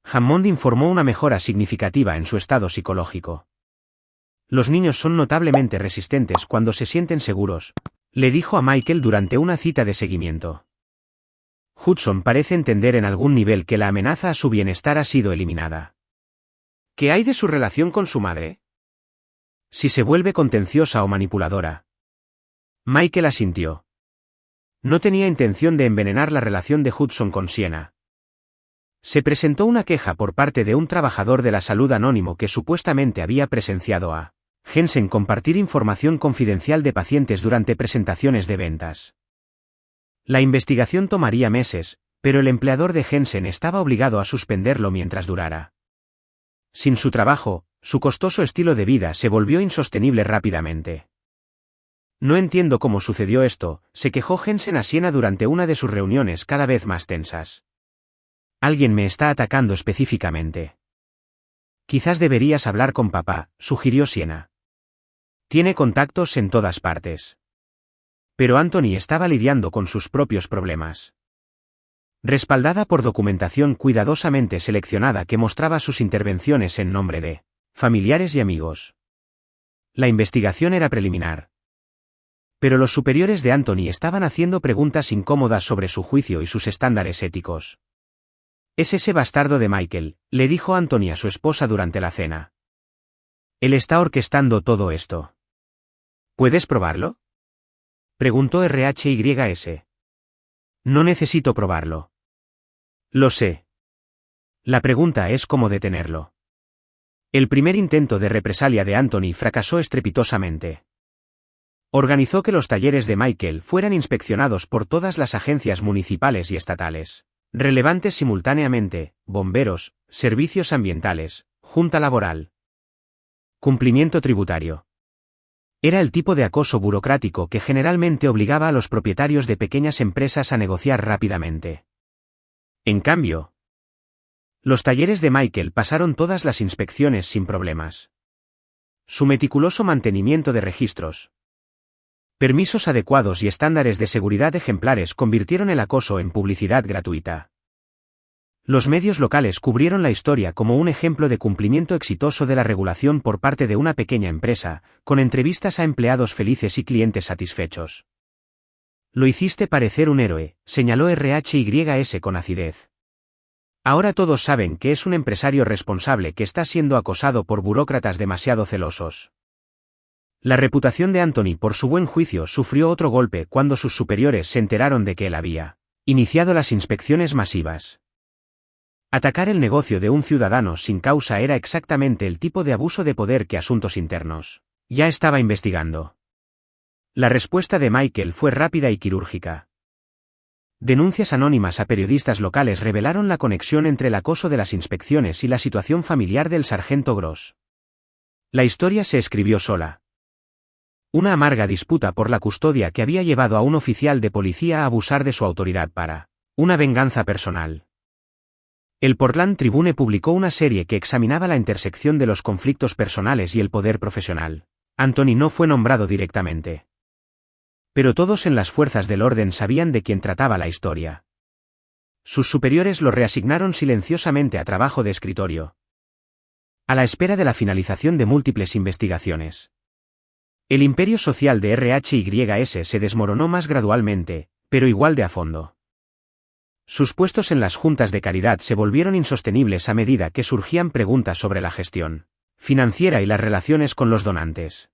Hammond informó una mejora significativa en su estado psicológico. Los niños son notablemente resistentes cuando se sienten seguros, le dijo a Michael durante una cita de seguimiento. Hudson parece entender en algún nivel que la amenaza a su bienestar ha sido eliminada. ¿Qué hay de su relación con su madre? Si se vuelve contenciosa o manipuladora. Michael asintió. No tenía intención de envenenar la relación de Hudson con Sienna. Se presentó una queja por parte de un trabajador de la salud anónimo que supuestamente había presenciado a Jensen compartir información confidencial de pacientes durante presentaciones de ventas. La investigación tomaría meses, pero el empleador de Jensen estaba obligado a suspenderlo mientras durara. Sin su trabajo, su costoso estilo de vida se volvió insostenible rápidamente. No entiendo cómo sucedió esto, se quejó Jensen a Sienna durante una de sus reuniones cada vez más tensas. Alguien me está atacando específicamente. Quizás deberías hablar con papá, sugirió Sienna. Tiene contactos en todas partes. Pero Anthony estaba lidiando con sus propios problemas. Respaldada por documentación cuidadosamente seleccionada que mostraba sus intervenciones en nombre de familiares y amigos. La investigación era preliminar. Pero los superiores de Anthony estaban haciendo preguntas incómodas sobre su juicio y sus estándares éticos. Es ese bastardo de Michael, le dijo Anthony a su esposa durante la cena. Él está orquestando todo esto. ¿Puedes probarlo? Preguntó RHYS. No necesito probarlo. Lo sé. La pregunta es cómo detenerlo. El primer intento de represalia de Anthony fracasó estrepitosamente. Organizó que los talleres de Michael fueran inspeccionados por todas las agencias municipales y estatales relevantes simultáneamente: bomberos, servicios ambientales, junta laboral, cumplimiento tributario. Era el tipo de acoso burocrático que generalmente obligaba a los propietarios de pequeñas empresas a negociar rápidamente. En cambio, los talleres de Michael pasaron todas las inspecciones sin problemas. Su meticuloso mantenimiento de registros, permisos adecuados y estándares de seguridad ejemplares convirtieron el acoso en publicidad gratuita. Los medios locales cubrieron la historia como un ejemplo de cumplimiento exitoso de la regulación por parte de una pequeña empresa, con entrevistas a empleados felices y clientes satisfechos. Lo hiciste parecer un héroe, señaló RHYS con acidez. Ahora todos saben que es un empresario responsable que está siendo acosado por burócratas demasiado celosos. La reputación de Anthony por su buen juicio sufrió otro golpe cuando sus superiores se enteraron de que él había iniciado las inspecciones masivas. Atacar el negocio de un ciudadano sin causa era exactamente el tipo de abuso de poder que Asuntos Internos ya estaba investigando. La respuesta de Michael fue rápida y quirúrgica. Denuncias anónimas a periodistas locales revelaron la conexión entre el acoso de las inspecciones y la situación familiar del sargento Gross. La historia se escribió sola. Una amarga disputa por la custodia que había llevado a un oficial de policía a abusar de su autoridad para una venganza personal. El Portland Tribune publicó una serie que examinaba la intersección de los conflictos personales y el poder profesional. Anthony no fue nombrado directamente. Pero todos en las fuerzas del orden sabían de quién trataba la historia. Sus superiores lo reasignaron silenciosamente a trabajo de escritorio, a la espera de la finalización de múltiples investigaciones. El imperio social de RHYS se desmoronó más gradualmente, pero igual de a fondo. Sus puestos en las juntas de caridad se volvieron insostenibles a medida que surgían preguntas sobre la gestión financiera y las relaciones con los donantes.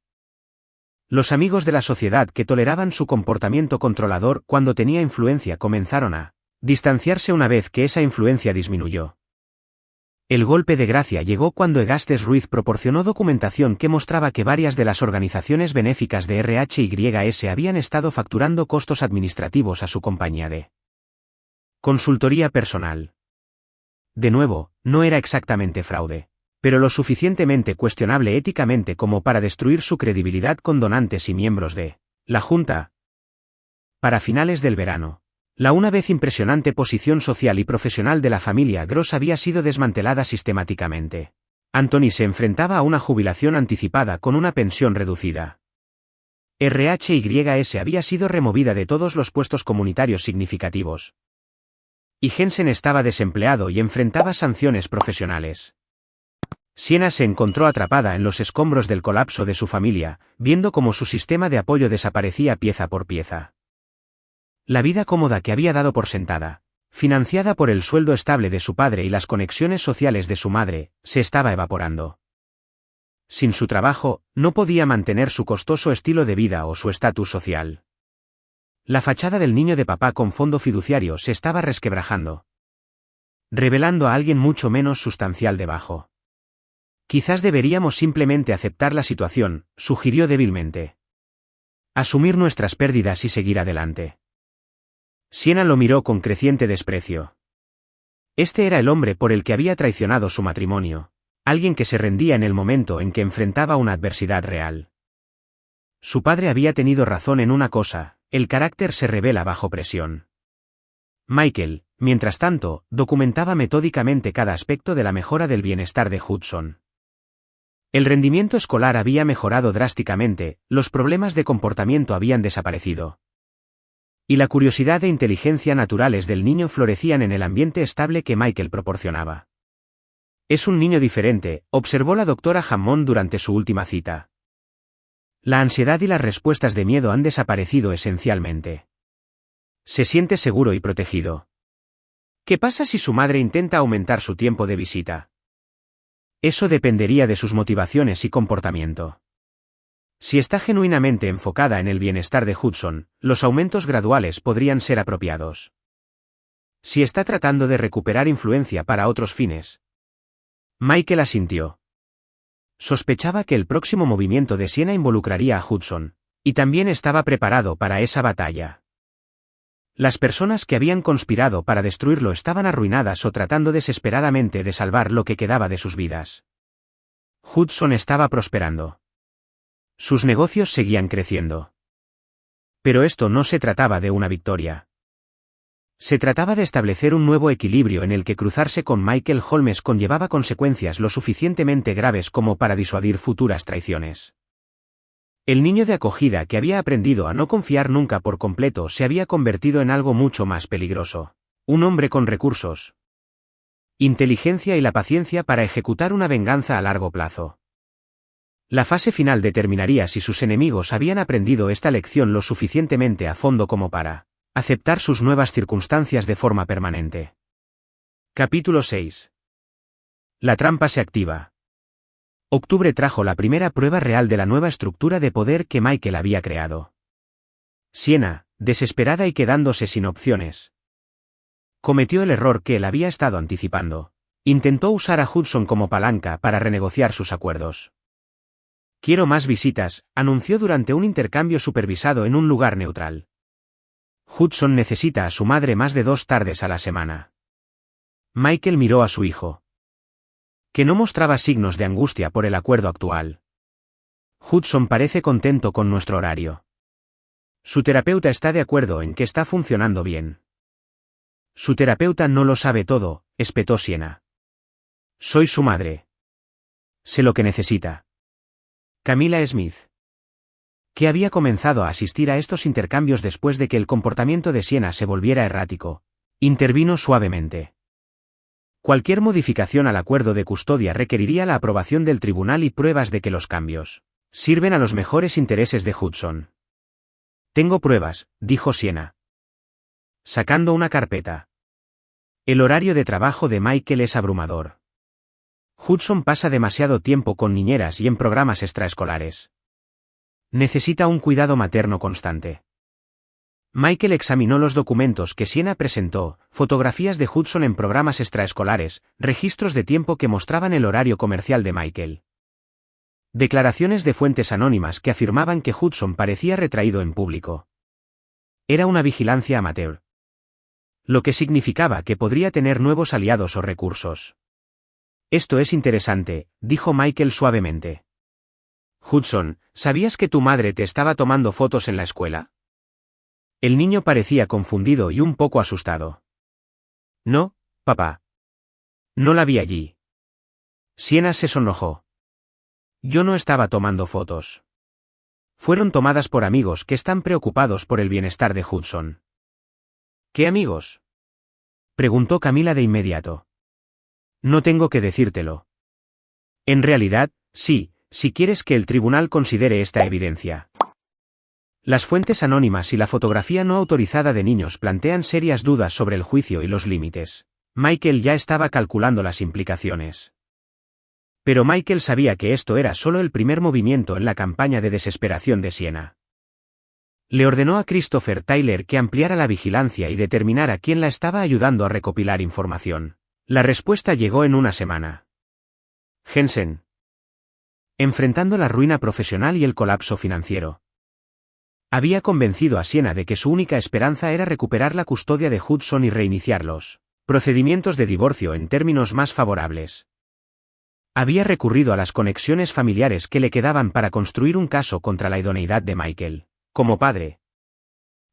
Los amigos de la sociedad que toleraban su comportamiento controlador cuando tenía influencia comenzaron a distanciarse una vez que esa influencia disminuyó. El golpe de gracia llegó cuando Egastes Ruiz proporcionó documentación que mostraba que varias de las organizaciones benéficas de RHYS habían estado facturando costos administrativos a su compañía de consultoría personal. De nuevo, no era exactamente fraude, pero lo suficientemente cuestionable éticamente como para destruir su credibilidad con donantes y miembros de la Junta. Para finales del verano, la una vez impresionante posición social y profesional de la familia Gross había sido desmantelada sistemáticamente. Anthony se enfrentaba a una jubilación anticipada con una pensión reducida. RHYS había sido removida de todos los puestos comunitarios significativos. Y Jensen estaba desempleado y enfrentaba sanciones profesionales. Sienna se encontró atrapada en los escombros del colapso de su familia, viendo cómo su sistema de apoyo desaparecía pieza por pieza. La vida cómoda que había dado por sentada, financiada por el sueldo estable de su padre y las conexiones sociales de su madre, se estaba evaporando. Sin su trabajo, no podía mantener su costoso estilo de vida o su estatus social. La fachada del niño de papá con fondo fiduciario se estaba resquebrajando, revelando a alguien mucho menos sustancial debajo. Quizás deberíamos simplemente aceptar la situación, sugirió débilmente. Asumir nuestras pérdidas y seguir adelante. Sienna lo miró con creciente desprecio. Este era el hombre por el que había traicionado su matrimonio, alguien que se rendía en el momento en que enfrentaba una adversidad real. Su padre había tenido razón en una cosa: el carácter se revela bajo presión. Michael, mientras tanto, documentaba metódicamente cada aspecto de la mejora del bienestar de Hudson. El rendimiento escolar había mejorado drásticamente, los problemas de comportamiento habían desaparecido. Y la curiosidad e inteligencia naturales del niño florecían en el ambiente estable que Michael proporcionaba. Es un niño diferente, observó la doctora Hammond durante su última cita. La ansiedad y las respuestas de miedo han desaparecido esencialmente. Se siente seguro y protegido. ¿Qué pasa si su madre intenta aumentar su tiempo de visita? Eso dependería de sus motivaciones y comportamiento. Si está genuinamente enfocada en el bienestar de Hudson, los aumentos graduales podrían ser apropiados. Si está tratando de recuperar influencia para otros fines. Michael asintió. Sospechaba que el próximo movimiento de Sienna involucraría a Hudson, y también estaba preparado para esa batalla. Las personas que habían conspirado para destruirlo estaban arruinadas o tratando desesperadamente de salvar lo que quedaba de sus vidas. Hudson estaba prosperando. Sus negocios seguían creciendo. Pero esto no se trataba de una victoria. Se trataba de establecer un nuevo equilibrio en el que cruzarse con Michael Holmes conllevaba consecuencias lo suficientemente graves como para disuadir futuras traiciones. El niño de acogida que había aprendido a no confiar nunca por completo se había convertido en algo mucho más peligroso. Un hombre con recursos, inteligencia y la paciencia para ejecutar una venganza a largo plazo. La fase final determinaría si sus enemigos habían aprendido esta lección lo suficientemente a fondo como para aceptar sus nuevas circunstancias de forma permanente. Capítulo 6. La trampa se activa. Octubre trajo la primera prueba real de la nueva estructura de poder que Michael había creado. Sienna, desesperada y quedándose sin opciones, cometió el error que él había estado anticipando. Intentó usar a Hudson como palanca para renegociar sus acuerdos. Quiero más visitas, anunció durante un intercambio supervisado en un lugar neutral. Hudson necesita a su madre más de 2 tardes a la semana. Michael miró a su hijo, que no mostraba signos de angustia por el acuerdo actual. Hudson parece contento con nuestro horario. Su terapeuta está de acuerdo en que está funcionando bien. Su terapeuta no lo sabe todo, espetó Sienna. Soy su madre. Sé lo que necesita. Camila Smith, que había comenzado a asistir a estos intercambios después de que el comportamiento de Sienna se volviera errático, intervino suavemente. Cualquier modificación al acuerdo de custodia requeriría la aprobación del tribunal y pruebas de que los cambios sirven a los mejores intereses de Hudson. Tengo pruebas, dijo Sienna, sacando una carpeta. El horario de trabajo de Michael es abrumador. Hudson pasa demasiado tiempo con niñeras y en programas extraescolares. Necesita un cuidado materno constante. Michael examinó los documentos que Sienna presentó, fotografías de Hudson en programas extraescolares, registros de tiempo que mostraban el horario comercial de Michael. Declaraciones de fuentes anónimas que afirmaban que Hudson parecía retraído en público. Era una vigilancia amateur. Lo que significaba que podría tener nuevos aliados o recursos. Esto es interesante, dijo Michael suavemente. Hudson, ¿sabías que tu madre te estaba tomando fotos en la escuela? El niño parecía confundido y un poco asustado. No, papá. No la vi allí. Sienna se sonrojó. Yo no estaba tomando fotos. Fueron tomadas por amigos que están preocupados por el bienestar de Hudson. ¿Qué amigos?, preguntó Camila de inmediato. No tengo que decírtelo. En realidad, sí, si quieres que el tribunal considere esta evidencia. Las fuentes anónimas y la fotografía no autorizada de niños plantean serias dudas sobre el juicio y los límites. Michael ya estaba calculando las implicaciones. Pero Michael sabía que esto era solo el primer movimiento en la campaña de desesperación de Siena. Le ordenó a Christopher Tyler que ampliara la vigilancia y determinara quién la estaba ayudando a recopilar información. La respuesta llegó en una semana. Jensen. Enfrentando la ruina profesional y el colapso financiero. Había convencido a Siena de que su única esperanza era recuperar la custodia de Hudson y reiniciar los procedimientos de divorcio en términos más favorables. Había recurrido a las conexiones familiares que le quedaban para construir un caso contra la idoneidad de Michael, como padre.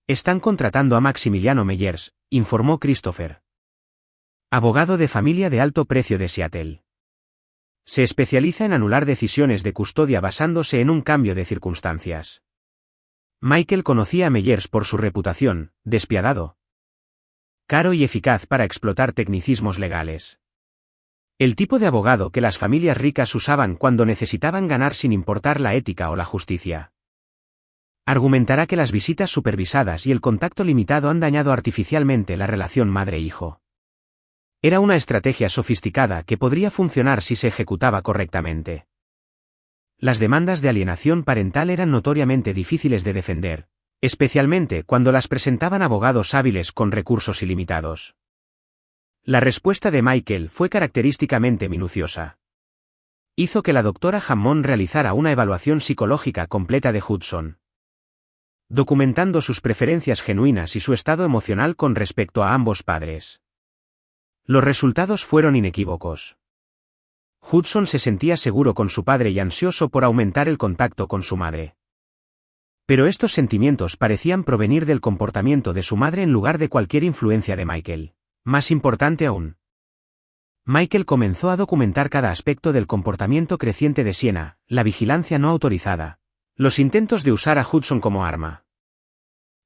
Están contratando a Maximiliano Meyers, informó Christopher. Abogado de familia de alto precio de Seattle. Se especializa en anular decisiones de custodia basándose en un cambio de circunstancias. Michael conocía a Meyers por su reputación, despiadado, caro y eficaz para explotar tecnicismos legales. El tipo de abogado que las familias ricas usaban cuando necesitaban ganar sin importar la ética o la justicia. Argumentará que las visitas supervisadas y el contacto limitado han dañado artificialmente la relación madre-hijo. Era una estrategia sofisticada que podría funcionar si se ejecutaba correctamente. Las demandas de alienación parental eran notoriamente difíciles de defender, especialmente cuando las presentaban abogados hábiles con recursos ilimitados. La respuesta de Michael fue característicamente minuciosa. Hizo que la doctora Hammond realizara una evaluación psicológica completa de Hudson, documentando sus preferencias genuinas y su estado emocional con respecto a ambos padres. Los resultados fueron inequívocos. Hudson se sentía seguro con su padre y ansioso por aumentar el contacto con su madre. Pero estos sentimientos parecían provenir del comportamiento de su madre en lugar de cualquier influencia de Michael. Más importante aún, Michael comenzó a documentar cada aspecto del comportamiento creciente de Siena, la vigilancia no autorizada, los intentos de usar a Hudson como arma.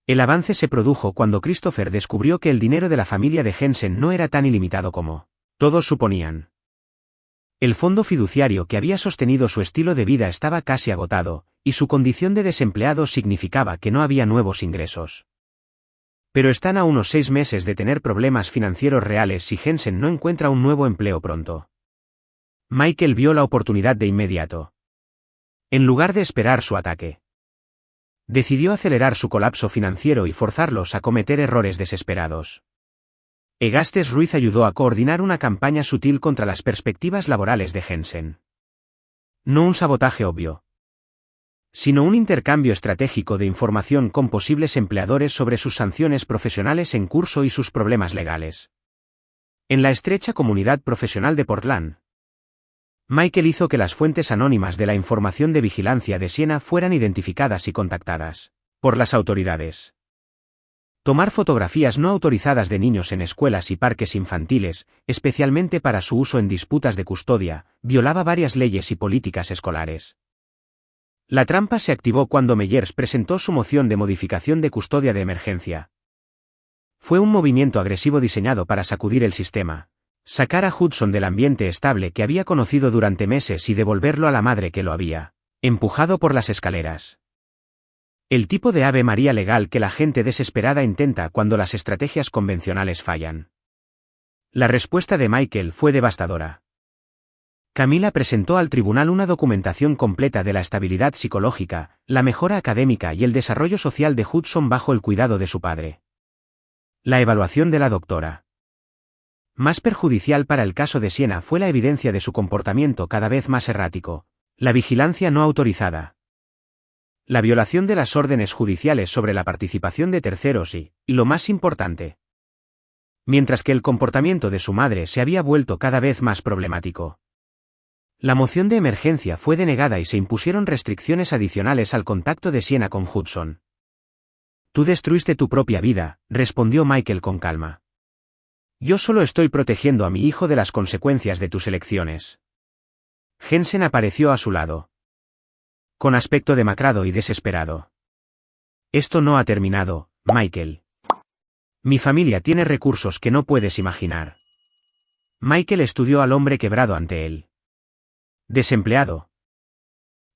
El avance se produjo cuando Christopher descubrió que el dinero de la familia de Jensen no era tan ilimitado como todos suponían. El fondo fiduciario que había sostenido su estilo de vida estaba casi agotado, y su condición de desempleado significaba que no había nuevos ingresos. Pero están a unos 6 meses de tener problemas financieros reales si Jensen no encuentra un nuevo empleo pronto. Michael vio la oportunidad de inmediato. En lugar de esperar su ataque, decidió acelerar su colapso financiero y forzarlos a cometer errores desesperados. Egastes Ruiz ayudó a coordinar una campaña sutil contra las perspectivas laborales de Jensen. No un sabotaje obvio, sino un intercambio estratégico de información con posibles empleadores sobre sus sanciones profesionales en curso y sus problemas legales. En la estrecha comunidad profesional de Portland, Michael hizo que las fuentes anónimas de la información de vigilancia de Siena fueran identificadas y contactadas por las autoridades. Tomar fotografías no autorizadas de niños en escuelas y parques infantiles, especialmente para su uso en disputas de custodia, violaba varias leyes y políticas escolares. La trampa se activó cuando Meyers presentó su moción de modificación de custodia de emergencia. Fue un movimiento agresivo diseñado para sacudir el sistema, sacar a Hudson del ambiente estable que había conocido durante meses y devolverlo a la madre que lo había empujado por las escaleras. El tipo de ave maría legal que la gente desesperada intenta cuando las estrategias convencionales fallan. La respuesta de Michael fue devastadora. Camila presentó al tribunal una documentación completa de la estabilidad psicológica, la mejora académica y el desarrollo social de Hudson bajo el cuidado de su padre. La evaluación de la doctora. Más perjudicial para el caso de Siena fue la evidencia de su comportamiento cada vez más errático, la vigilancia no autorizada, la violación de las órdenes judiciales sobre la participación de terceros y, lo más importante, mientras que el comportamiento de su madre se había vuelto cada vez más problemático. La moción de emergencia fue denegada y se impusieron restricciones adicionales al contacto de Siena con Hudson. Tú destruiste tu propia vida, respondió Michael con calma. Yo solo estoy protegiendo a mi hijo de las consecuencias de tus elecciones. Jensen apareció a su lado. con aspecto demacrado y desesperado. Esto no ha terminado, Michael. Mi familia tiene recursos que no puedes imaginar. Michael estudió al hombre quebrado ante él. Desempleado.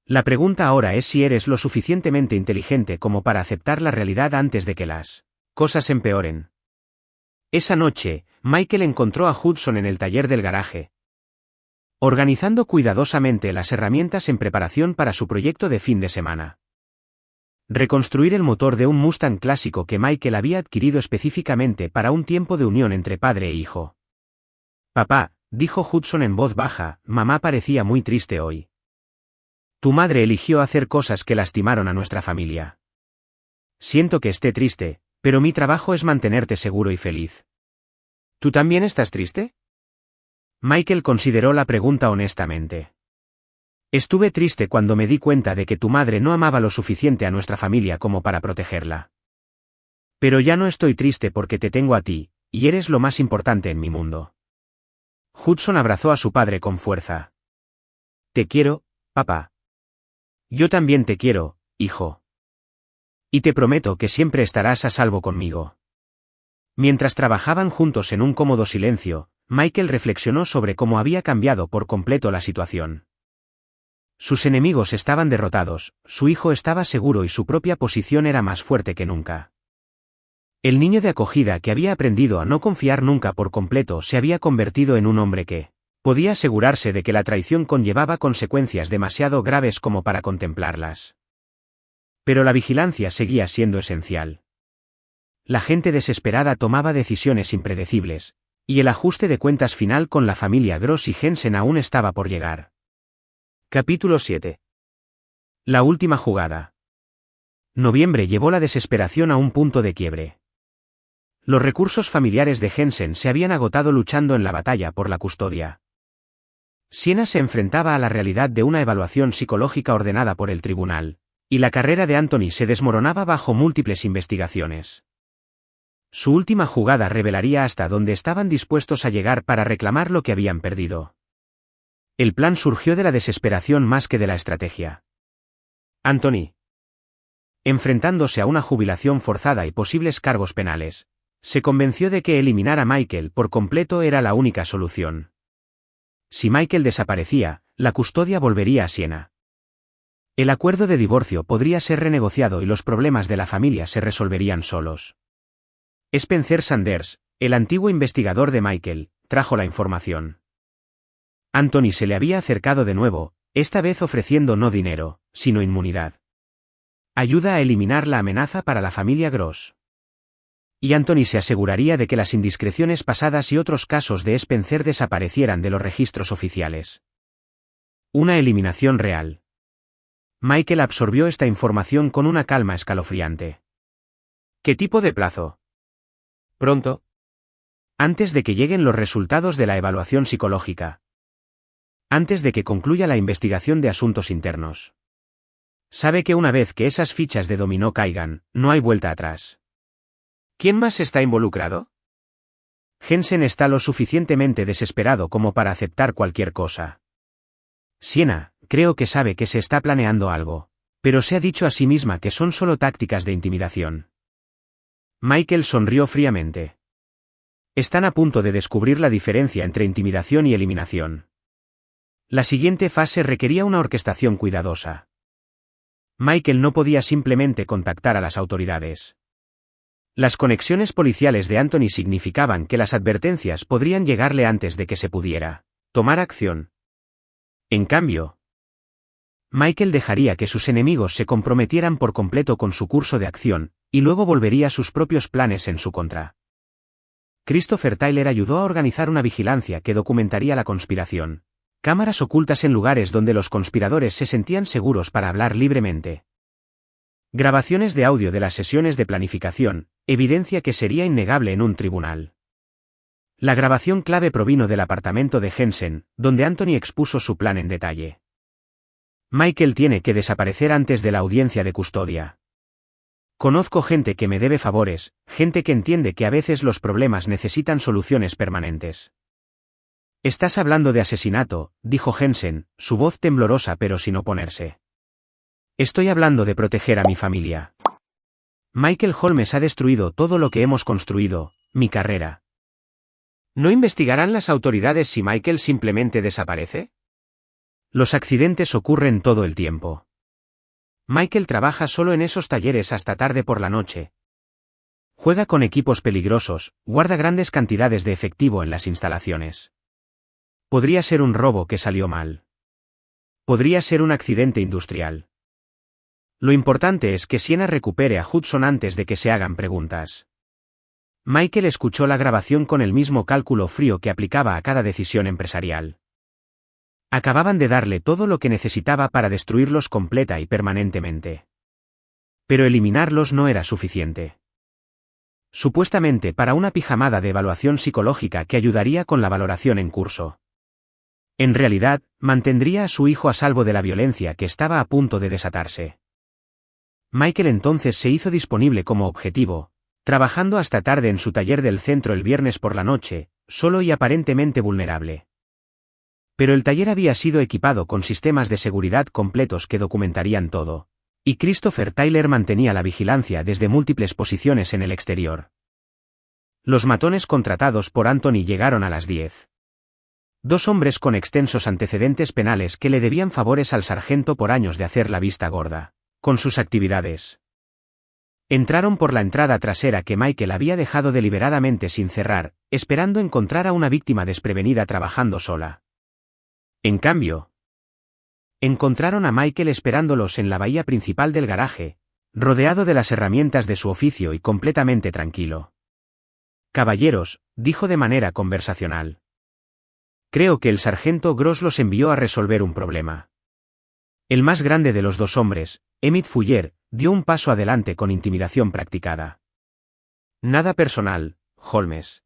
La pregunta ahora es si eres lo suficientemente inteligente como para aceptar la realidad antes de que las cosas empeoren. Esa noche, Michael encontró a Hudson en el taller del garaje, organizando cuidadosamente las herramientas en preparación para su proyecto de fin de semana. Reconstruir el motor de un Mustang clásico que Michael había adquirido específicamente para un tiempo de unión entre padre e hijo. Papá, dijo Hudson en voz baja, mamá parecía muy triste hoy. Tu madre eligió hacer cosas que lastimaron a nuestra familia. Siento que esté triste, pero mi trabajo es mantenerte seguro y feliz. ¿Tú también estás triste? Michael consideró la pregunta honestamente. Estuve triste cuando me di cuenta de que tu madre no amaba lo suficiente a nuestra familia como para protegerla. Pero ya no estoy triste porque te tengo a ti, y eres lo más importante en mi mundo. Hudson abrazó a su padre con fuerza. Te quiero, papá. Yo también te quiero, hijo. Y te prometo que siempre estarás a salvo conmigo. Mientras trabajaban juntos en un cómodo silencio, Michael reflexionó sobre cómo había cambiado por completo la situación. Sus enemigos estaban derrotados, su hijo estaba seguro y su propia posición era más fuerte que nunca. El niño de acogida que había aprendido a no confiar nunca por completo se había convertido en un hombre que podía asegurarse de que la traición conllevaba consecuencias demasiado graves como para contemplarlas. Pero la vigilancia seguía siendo esencial. La gente desesperada tomaba decisiones impredecibles, y el ajuste de cuentas final con la familia Gross y Jensen aún estaba por llegar. Capítulo 7. La última jugada. Noviembre llevó la desesperación a un punto de quiebre. Los recursos familiares de Jensen se habían agotado luchando en la batalla por la custodia. Siena se enfrentaba a la realidad de una evaluación psicológica ordenada por el tribunal, y la carrera de Anthony se desmoronaba bajo múltiples investigaciones. Su última jugada revelaría hasta dónde estaban dispuestos a llegar para reclamar lo que habían perdido. El plan surgió de la desesperación más que de la estrategia. Anthony, enfrentándose a una jubilación forzada y posibles cargos penales, se convenció de que eliminar a Michael por completo era la única solución. Si Michael desaparecía, la custodia volvería a Siena. El acuerdo de divorcio podría ser renegociado y los problemas de la familia se resolverían solos. Spencer Sanders, el antiguo investigador de Michael, trajo la información. Anthony se le había acercado de nuevo, esta vez ofreciendo no dinero, sino inmunidad. Ayuda a eliminar la amenaza para la familia Gross. Y Anthony se aseguraría de que las indiscreciones pasadas y otros casos de Spencer desaparecieran de los registros oficiales. Una eliminación real. Michael absorbió esta información con una calma escalofriante. ¿Qué tipo de plazo? Pronto. Antes de que lleguen los resultados de la evaluación psicológica. Antes de que concluya la investigación de asuntos internos. Sabe que una vez que esas fichas de dominó caigan, no hay vuelta atrás. ¿Quién más está involucrado? Jensen está lo suficientemente desesperado como para aceptar cualquier cosa. Siena, creo que sabe que se está planeando algo, pero se ha dicho a sí misma que son solo tácticas de intimidación. Michael sonrió fríamente. Están a punto de descubrir la diferencia entre intimidación y eliminación. La siguiente fase requería una orquestación cuidadosa. Michael no podía simplemente contactar a las autoridades. Las conexiones policiales de Anthony significaban que las advertencias podrían llegarle antes de que se pudiera tomar acción. En cambio, Michael dejaría que sus enemigos se comprometieran por completo con su curso de acción, y luego volvería a sus propios planes en su contra. Christopher Tyler ayudó a organizar una vigilancia que documentaría la conspiración. Cámaras ocultas en lugares donde los conspiradores se sentían seguros para hablar libremente. Grabaciones de audio de las sesiones de planificación, evidencia que sería innegable en un tribunal. La grabación clave provino del apartamento de Jensen, donde Anthony expuso su plan en detalle. Michael tiene que desaparecer antes de la audiencia de custodia. Conozco gente que me debe favores, gente que entiende que a veces los problemas necesitan soluciones permanentes. Estás hablando de asesinato, dijo Jensen, su voz temblorosa pero sin oponerse. Estoy hablando de proteger a mi familia. Michael Holmes ha destruido todo lo que hemos construido, mi carrera. ¿No investigarán las autoridades si Michael simplemente desaparece? Los accidentes ocurren todo el tiempo. Michael trabaja solo en esos talleres hasta tarde por la noche. Juega con equipos peligrosos, guarda grandes cantidades de efectivo en las instalaciones. Podría ser un robo que salió mal. Podría ser un accidente industrial. Lo importante es que Sienna recupere a Hudson antes de que se hagan preguntas. Michael escuchó la grabación con el mismo cálculo frío que aplicaba a cada decisión empresarial. Acababan de darle todo lo que necesitaba para destruirlos completa y permanentemente. Pero eliminarlos no era suficiente. Supuestamente para una pijamada de evaluación psicológica que ayudaría con la valoración en curso. En realidad, mantendría a su hijo a salvo de la violencia que estaba a punto de desatarse. Michael entonces se hizo disponible como objetivo, trabajando hasta tarde en su taller del centro el viernes por la noche, solo y aparentemente vulnerable. Pero el taller había sido equipado con sistemas de seguridad completos que documentarían todo, y Christopher Tyler mantenía la vigilancia desde múltiples posiciones en el exterior. Los matones contratados por Anthony llegaron a las 10. Dos hombres con extensos antecedentes penales que le debían favores al sargento por años de hacer la vista gorda con sus actividades. Entraron por la entrada trasera que Michael había dejado deliberadamente sin cerrar, esperando encontrar a una víctima desprevenida trabajando sola. En cambio, encontraron a Michael esperándolos en la bahía principal del garaje, rodeado de las herramientas de su oficio y completamente tranquilo. «Caballeros», dijo de manera conversacional. «Creo que el sargento Gross los envió a resolver un problema». El más grande de los dos hombres, Emmett Fuller, dio un paso adelante con intimidación practicada. «Nada personal, Holmes.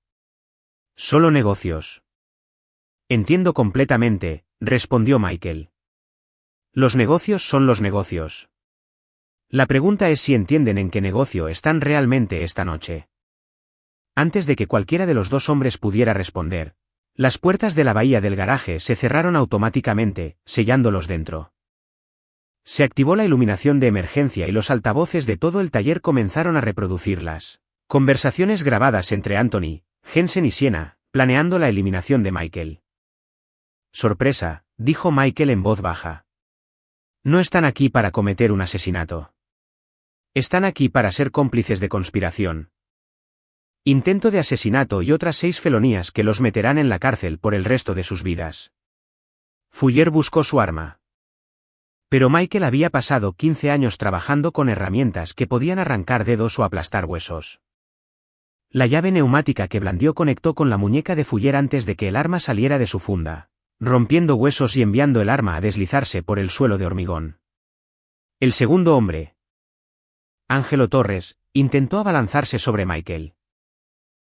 Solo negocios». «Entiendo completamente», respondió Michael. «Los negocios son los negocios. La pregunta es si entienden en qué negocio están realmente esta noche». Antes de que cualquiera de los dos hombres pudiera responder, las puertas de la bahía del garaje se cerraron automáticamente, sellándolos dentro. Se activó la iluminación de emergencia y los altavoces de todo el taller comenzaron a reproducir las conversaciones grabadas entre Anthony, Jensen y Sienna, planeando la eliminación de Michael. «Sorpresa», dijo Michael en voz baja. «No están aquí para cometer un asesinato. Están aquí para ser cómplices de conspiración. Intento de asesinato y otras 6 felonías que los meterán en la cárcel por el resto de sus vidas». Fuller buscó su arma. Pero Michael había pasado 15 años trabajando con herramientas que podían arrancar dedos o aplastar huesos. La llave neumática que blandió conectó con la muñeca de Fuller antes de que el arma saliera de su funda, rompiendo huesos y enviando el arma a deslizarse por el suelo de hormigón. El segundo hombre, Ángelo Torres, intentó abalanzarse sobre Michael.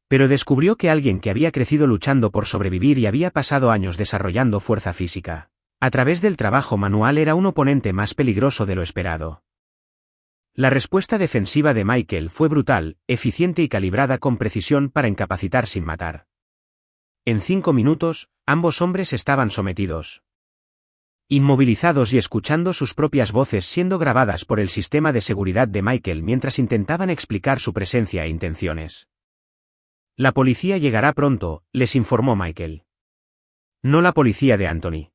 Pero descubrió que alguien que había crecido luchando por sobrevivir y había pasado años desarrollando fuerza física a través del trabajo manual era un oponente más peligroso de lo esperado. La respuesta defensiva de Michael fue brutal, eficiente y calibrada con precisión para incapacitar sin matar. En 5 minutos, ambos hombres estaban sometidos, inmovilizados y escuchando sus propias voces siendo grabadas por el sistema de seguridad de Michael mientras intentaban explicar su presencia e intenciones. «La policía llegará pronto», les informó Michael. «No la policía de Anthony.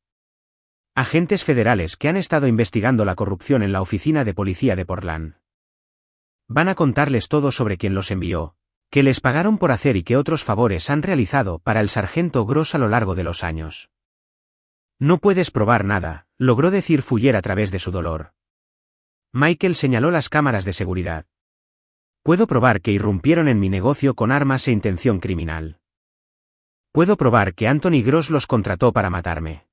Agentes federales que han estado investigando la corrupción en la oficina de policía de Portland. Van a contarles todo sobre quién los envió, qué les pagaron por hacer y qué otros favores han realizado para el sargento Gross a lo largo de los años». «No puedes probar nada», logró decir Fuller a través de su dolor. Michael señaló las cámaras de seguridad. «Puedo probar que irrumpieron en mi negocio con armas e intención criminal. Puedo probar que Anthony Gross los contrató para matarme.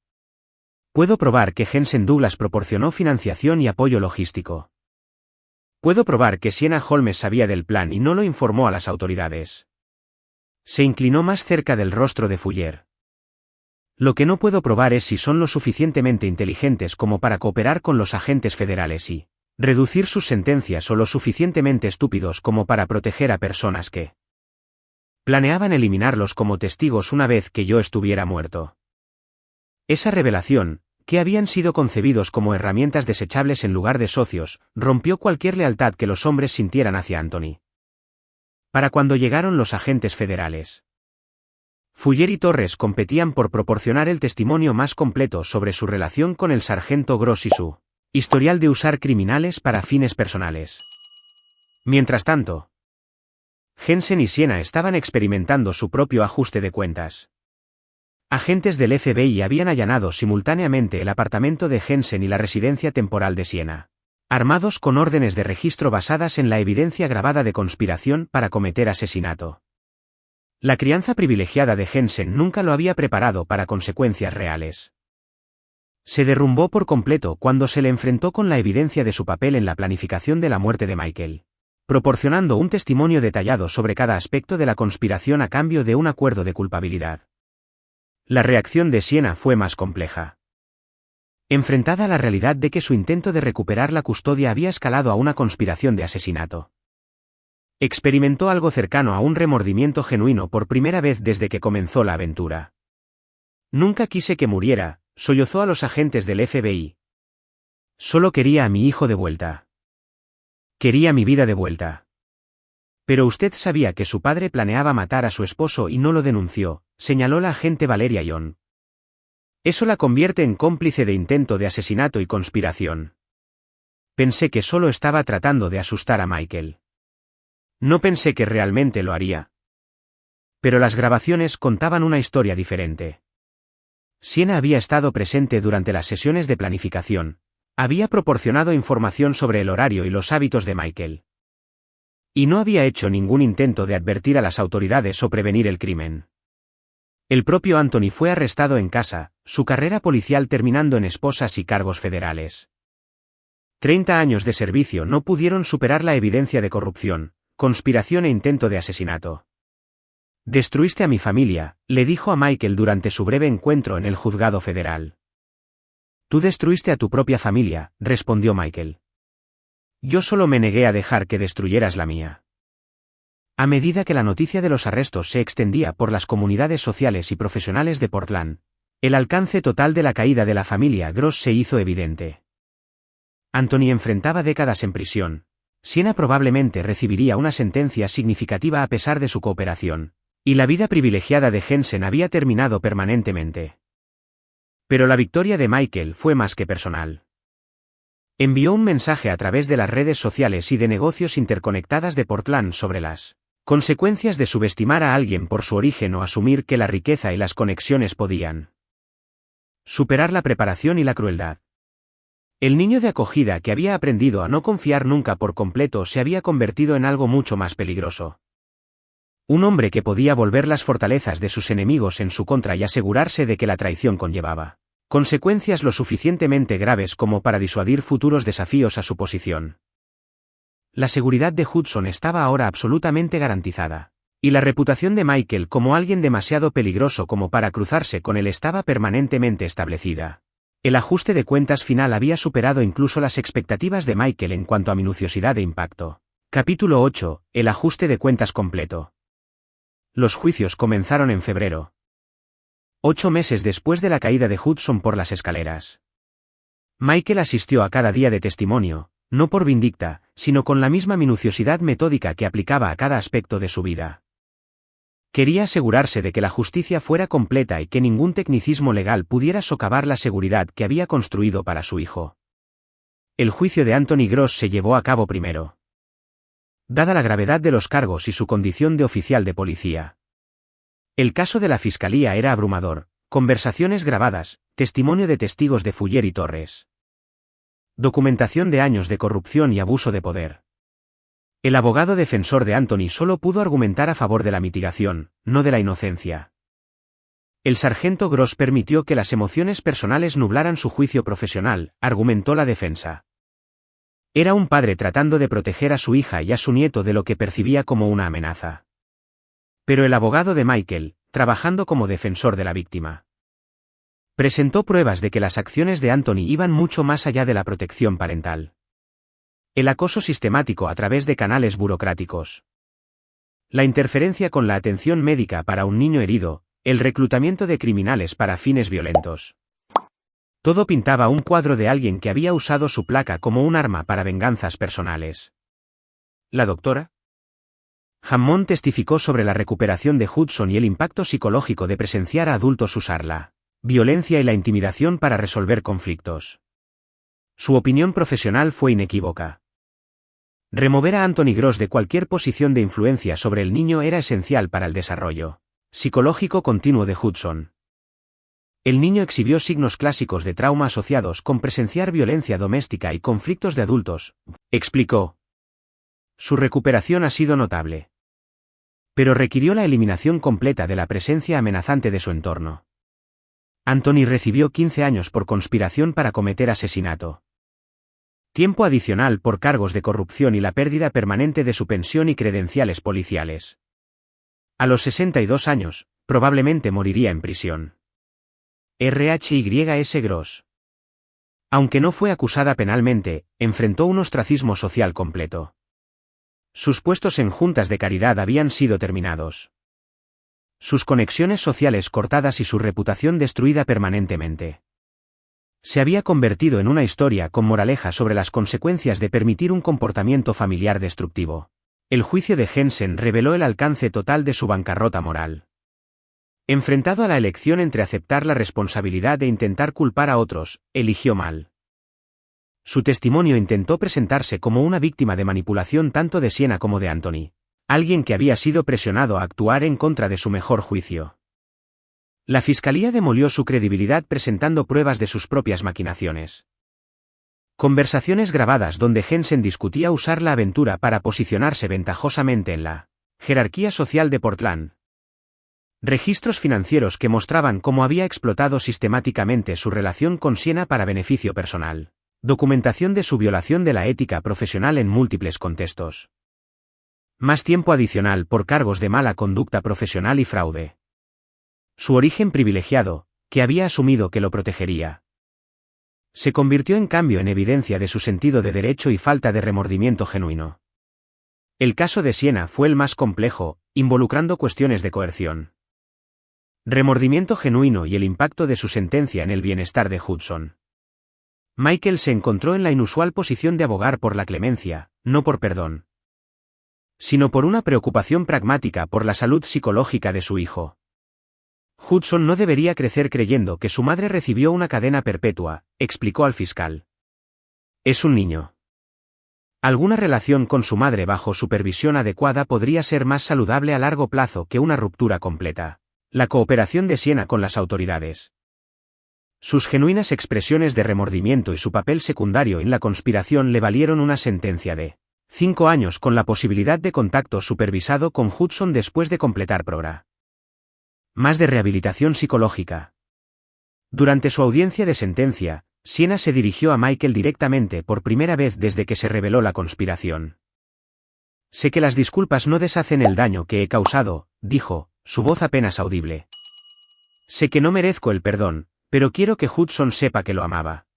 Puedo probar que Jensen Douglas proporcionó financiación y apoyo logístico. Puedo probar que Sienna Holmes sabía del plan y no lo informó a las autoridades». Se inclinó más cerca del rostro de Fuller. «Lo que no puedo probar es si son lo suficientemente inteligentes como para cooperar con los agentes federales y reducir sus sentencias o lo suficientemente estúpidos como para proteger a personas que planeaban eliminarlos como testigos una vez que yo estuviera muerto». Esa revelación, que habían sido concebidos como herramientas desechables en lugar de socios, rompió cualquier lealtad que los hombres sintieran hacia Anthony. Para cuando llegaron los agentes federales, Fuller y Torres competían por proporcionar el testimonio más completo sobre su relación con el sargento Gross y su historial de usar criminales para fines personales. Mientras tanto, Jensen y Siena estaban experimentando su propio ajuste de cuentas. Agentes del FBI habían allanado simultáneamente el apartamento de Jensen y la residencia temporal de Siena, armados con órdenes de registro basadas en la evidencia grabada de conspiración para cometer asesinato. La crianza privilegiada de Jensen nunca lo había preparado para consecuencias reales. Se derrumbó por completo cuando se le enfrentó con la evidencia de su papel en la planificación de la muerte de Michael, proporcionando un testimonio detallado sobre cada aspecto de la conspiración a cambio de un acuerdo de culpabilidad. La reacción de Siena fue más compleja. Enfrentada a la realidad de que su intento de recuperar la custodia había escalado a una conspiración de asesinato, experimentó algo cercano a un remordimiento genuino por primera vez desde que comenzó la aventura. Nunca quise que muriera, sollozó a los agentes del FBI. Solo quería a mi hijo de vuelta. Quería mi vida de vuelta. Pero usted sabía que su padre planeaba matar a su esposo y no lo denunció, señaló la agente Valeria Young. Eso la convierte en cómplice de intento de asesinato y conspiración. Pensé que solo estaba tratando de asustar a Michael. No pensé que realmente lo haría. Pero las grabaciones contaban una historia diferente. Siena había estado presente durante las sesiones de planificación, había proporcionado información sobre el horario y los hábitos de Michael. Y no había hecho ningún intento de advertir a las autoridades o prevenir el crimen. El propio Anthony fue arrestado en casa, su carrera policial terminando en esposas y cargos federales. 30 años de servicio no pudieron superar la evidencia de corrupción, conspiración e intento de asesinato. Destruiste a mi familia, le dijo a Michael durante su breve encuentro en el juzgado federal. Tú destruiste a tu propia familia, respondió Michael. Yo solo me negué a dejar que destruyeras la mía. A medida que la noticia de los arrestos se extendía por las comunidades sociales y profesionales de Portland, el alcance total de la caída de la familia Gross se hizo evidente. Anthony enfrentaba décadas en prisión. Siena probablemente recibiría una sentencia significativa a pesar de su cooperación, y la vida privilegiada de Jensen había terminado permanentemente. Pero la victoria de Michael fue más que personal. Envió un mensaje a través de las redes sociales y de negocios interconectadas de Portland sobre las consecuencias de subestimar a alguien por su origen o asumir que la riqueza y las conexiones podían superar la preparación y la crueldad. El niño de acogida que había aprendido a no confiar nunca por completo se había convertido en algo mucho más peligroso. Un hombre que podía volver las fortalezas de sus enemigos en su contra y asegurarse de que la traición conllevaba consecuencias lo suficientemente graves como para disuadir futuros desafíos a su posición. La seguridad de Hudson estaba ahora absolutamente garantizada, y la reputación de Michael como alguien demasiado peligroso como para cruzarse con él estaba permanentemente establecida. El ajuste de cuentas final había superado incluso las expectativas de Michael en cuanto a minuciosidad e impacto. Capítulo 8. El ajuste de cuentas completo. Los juicios comenzaron en febrero. 8 meses después de la caída de Hudson por las escaleras. Michael asistió a cada día de testimonio, no por vindicta, sino con la misma minuciosidad metódica que aplicaba a cada aspecto de su vida. Quería asegurarse de que la justicia fuera completa y que ningún tecnicismo legal pudiera socavar la seguridad que había construido para su hijo. El juicio de Anthony Gross se llevó a cabo primero. Dada la gravedad de los cargos y su condición de oficial de policía, el caso de la fiscalía era abrumador: conversaciones grabadas, testimonio de testigos de Fuller y Torres, documentación de años de corrupción y abuso de poder. El abogado defensor de Anthony solo pudo argumentar a favor de la mitigación, no de la inocencia. El sargento Gross permitió que las emociones personales nublaran su juicio profesional, argumentó la defensa. Era un padre tratando de proteger a su hija y a su nieto de lo que percibía como una amenaza. Pero el abogado de Michael, trabajando como defensor de la víctima, presentó pruebas de que las acciones de Anthony iban mucho más allá de la protección parental. El acoso sistemático a través de canales burocráticos, la interferencia con la atención médica para un niño herido, el reclutamiento de criminales para fines violentos. Todo pintaba un cuadro de alguien que había usado su placa como un arma para venganzas personales. ¿La doctora? Hammond testificó sobre la recuperación de Hudson y el impacto psicológico de presenciar a adultos usar la violencia y la intimidación para resolver conflictos. Su opinión profesional fue inequívoca. Remover a Anthony Gross de cualquier posición de influencia sobre el niño era esencial para el desarrollo psicológico continuo de Hudson. El niño exhibió signos clásicos de trauma asociados con presenciar violencia doméstica y conflictos de adultos, explicó. Su recuperación ha sido notable. Pero requirió la eliminación completa de la presencia amenazante de su entorno. Anthony recibió 15 años por conspiración para cometer asesinato. Tiempo adicional por cargos de corrupción y la pérdida permanente de su pensión y credenciales policiales. A los 62 años, probablemente moriría en prisión. RHYS Gross. Aunque no fue acusada penalmente, enfrentó un ostracismo social completo. Sus puestos en juntas de caridad habían sido terminados. Sus conexiones sociales cortadas y su reputación destruida permanentemente. Se había convertido en una historia con moraleja sobre las consecuencias de permitir un comportamiento familiar destructivo. El juicio de Jensen reveló el alcance total de su bancarrota moral. Enfrentado a la elección entre aceptar la responsabilidad e intentar culpar a otros, eligió mal. Su testimonio intentó presentarse como una víctima de manipulación tanto de Siena como de Anthony, alguien que había sido presionado a actuar en contra de su mejor juicio. La fiscalía demolió su credibilidad presentando pruebas de sus propias maquinaciones. Conversaciones grabadas donde Jensen discutía usar la aventura para posicionarse ventajosamente en la jerarquía social de Portland. Registros financieros que mostraban cómo había explotado sistemáticamente su relación con Siena para beneficio personal. Documentación de su violación de la ética profesional en múltiples contextos. Más tiempo adicional por cargos de mala conducta profesional y fraude. Su origen privilegiado, que había asumido que lo protegería, se convirtió en cambio en evidencia de su sentido de derecho y falta de remordimiento genuino. El caso de Siena fue el más complejo, involucrando cuestiones de coerción, remordimiento genuino y el impacto de su sentencia en el bienestar de Hudson. Michael se encontró en la inusual posición de abogar por la clemencia, no por perdón, sino por una preocupación pragmática por la salud psicológica de su hijo. Hudson no debería crecer creyendo que su madre recibió una cadena perpetua, explicó al fiscal. Es un niño. Alguna relación con su madre bajo supervisión adecuada podría ser más saludable a largo plazo que una ruptura completa. La cooperación de Siena con las autoridades. Sus genuinas expresiones de remordimiento y su papel secundario en la conspiración le valieron una sentencia de 5 años con la posibilidad de contacto supervisado con Hudson después de completar programa más de rehabilitación psicológica. Durante su audiencia de sentencia, Siena se dirigió a Michael directamente por primera vez desde que se reveló la conspiración. Sé que las disculpas no deshacen el daño que he causado, dijo, su voz apenas audible. Sé que no merezco el perdón, pero quiero que Hudson sepa que lo amaba.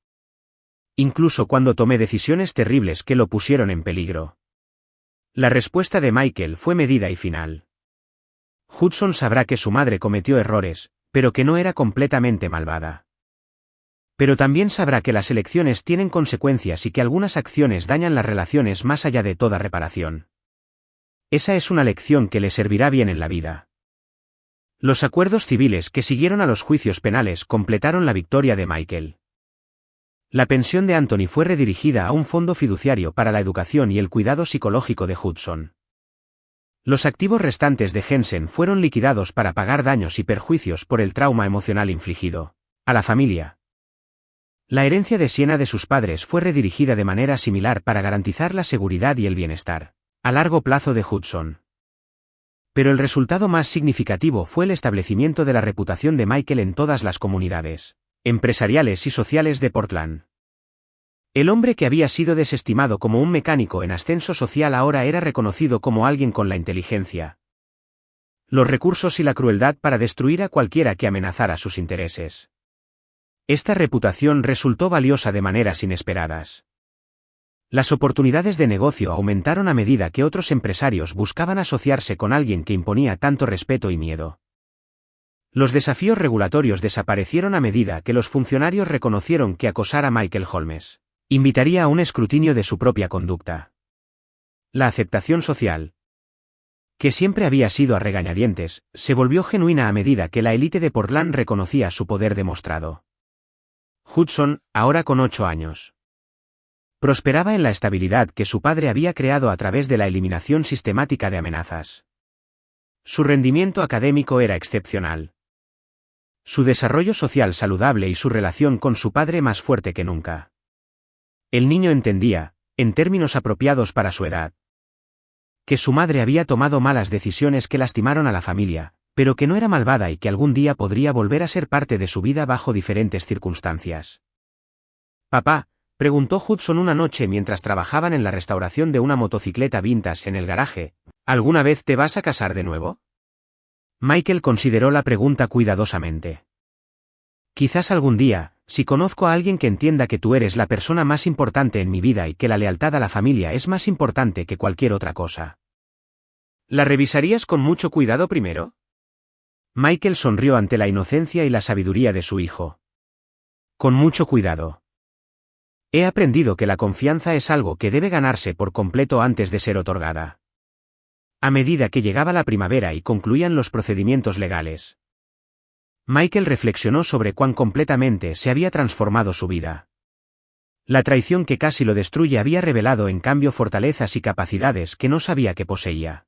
Incluso cuando tomé decisiones terribles que lo pusieron en peligro. La respuesta de Michael fue medida y final. Hudson sabrá que su madre cometió errores, pero que no era completamente malvada. Pero también sabrá que las elecciones tienen consecuencias y que algunas acciones dañan las relaciones más allá de toda reparación. Esa es una lección que le servirá bien en la vida. Los acuerdos civiles que siguieron a los juicios penales completaron la victoria de Michael. La pensión de Anthony fue redirigida a un fondo fiduciario para la educación y el cuidado psicológico de Hudson. Los activos restantes de Jensen fueron liquidados para pagar daños y perjuicios por el trauma emocional infligido a la familia. La herencia de Siena de sus padres fue redirigida de manera similar para garantizar la seguridad y el bienestar a largo plazo de Hudson. Pero el resultado más significativo fue el establecimiento de la reputación de Michael en todas las comunidades empresariales y sociales de Portland. El hombre que había sido desestimado como un mecánico en ascenso social ahora era reconocido como alguien con la inteligencia, los recursos y la crueldad para destruir a cualquiera que amenazara sus intereses. Esta reputación resultó valiosa de maneras inesperadas. Las oportunidades de negocio aumentaron a medida que otros empresarios buscaban asociarse con alguien que imponía tanto respeto y miedo. Los desafíos regulatorios desaparecieron a medida que los funcionarios reconocieron que acosar a Michael Holmes invitaría a un escrutinio de su propia conducta. La aceptación social, que siempre había sido a regañadientes, se volvió genuina a medida que la élite de Portland reconocía su poder demostrado. Hudson, ahora con 8 años, prosperaba en la estabilidad que su padre había creado a través de la eliminación sistemática de amenazas. Su rendimiento académico era excepcional. Su desarrollo social saludable y su relación con su padre más fuerte que nunca. El niño entendía, en términos apropiados para su edad, que su madre había tomado malas decisiones que lastimaron a la familia, pero que no era malvada y que algún día podría volver a ser parte de su vida bajo diferentes circunstancias. «Papá», preguntó Hudson una noche mientras trabajaban en la restauración de una motocicleta vintage en el garaje, «¿alguna vez te vas a casar de nuevo?» Michael consideró la pregunta cuidadosamente. «Quizás algún día, si conozco a alguien que entienda que tú eres la persona más importante en mi vida y que la lealtad a la familia es más importante que cualquier otra cosa». «¿La revisarías con mucho cuidado primero?» Michael sonrió ante la inocencia y la sabiduría de su hijo. «Con mucho cuidado. He aprendido que la confianza es algo que debe ganarse por completo antes de ser otorgada». A medida que llegaba la primavera y concluían los procedimientos legales, Michael reflexionó sobre cuán completamente se había transformado su vida. La traición que casi lo destruye había revelado en cambio fortalezas y capacidades que no sabía que poseía.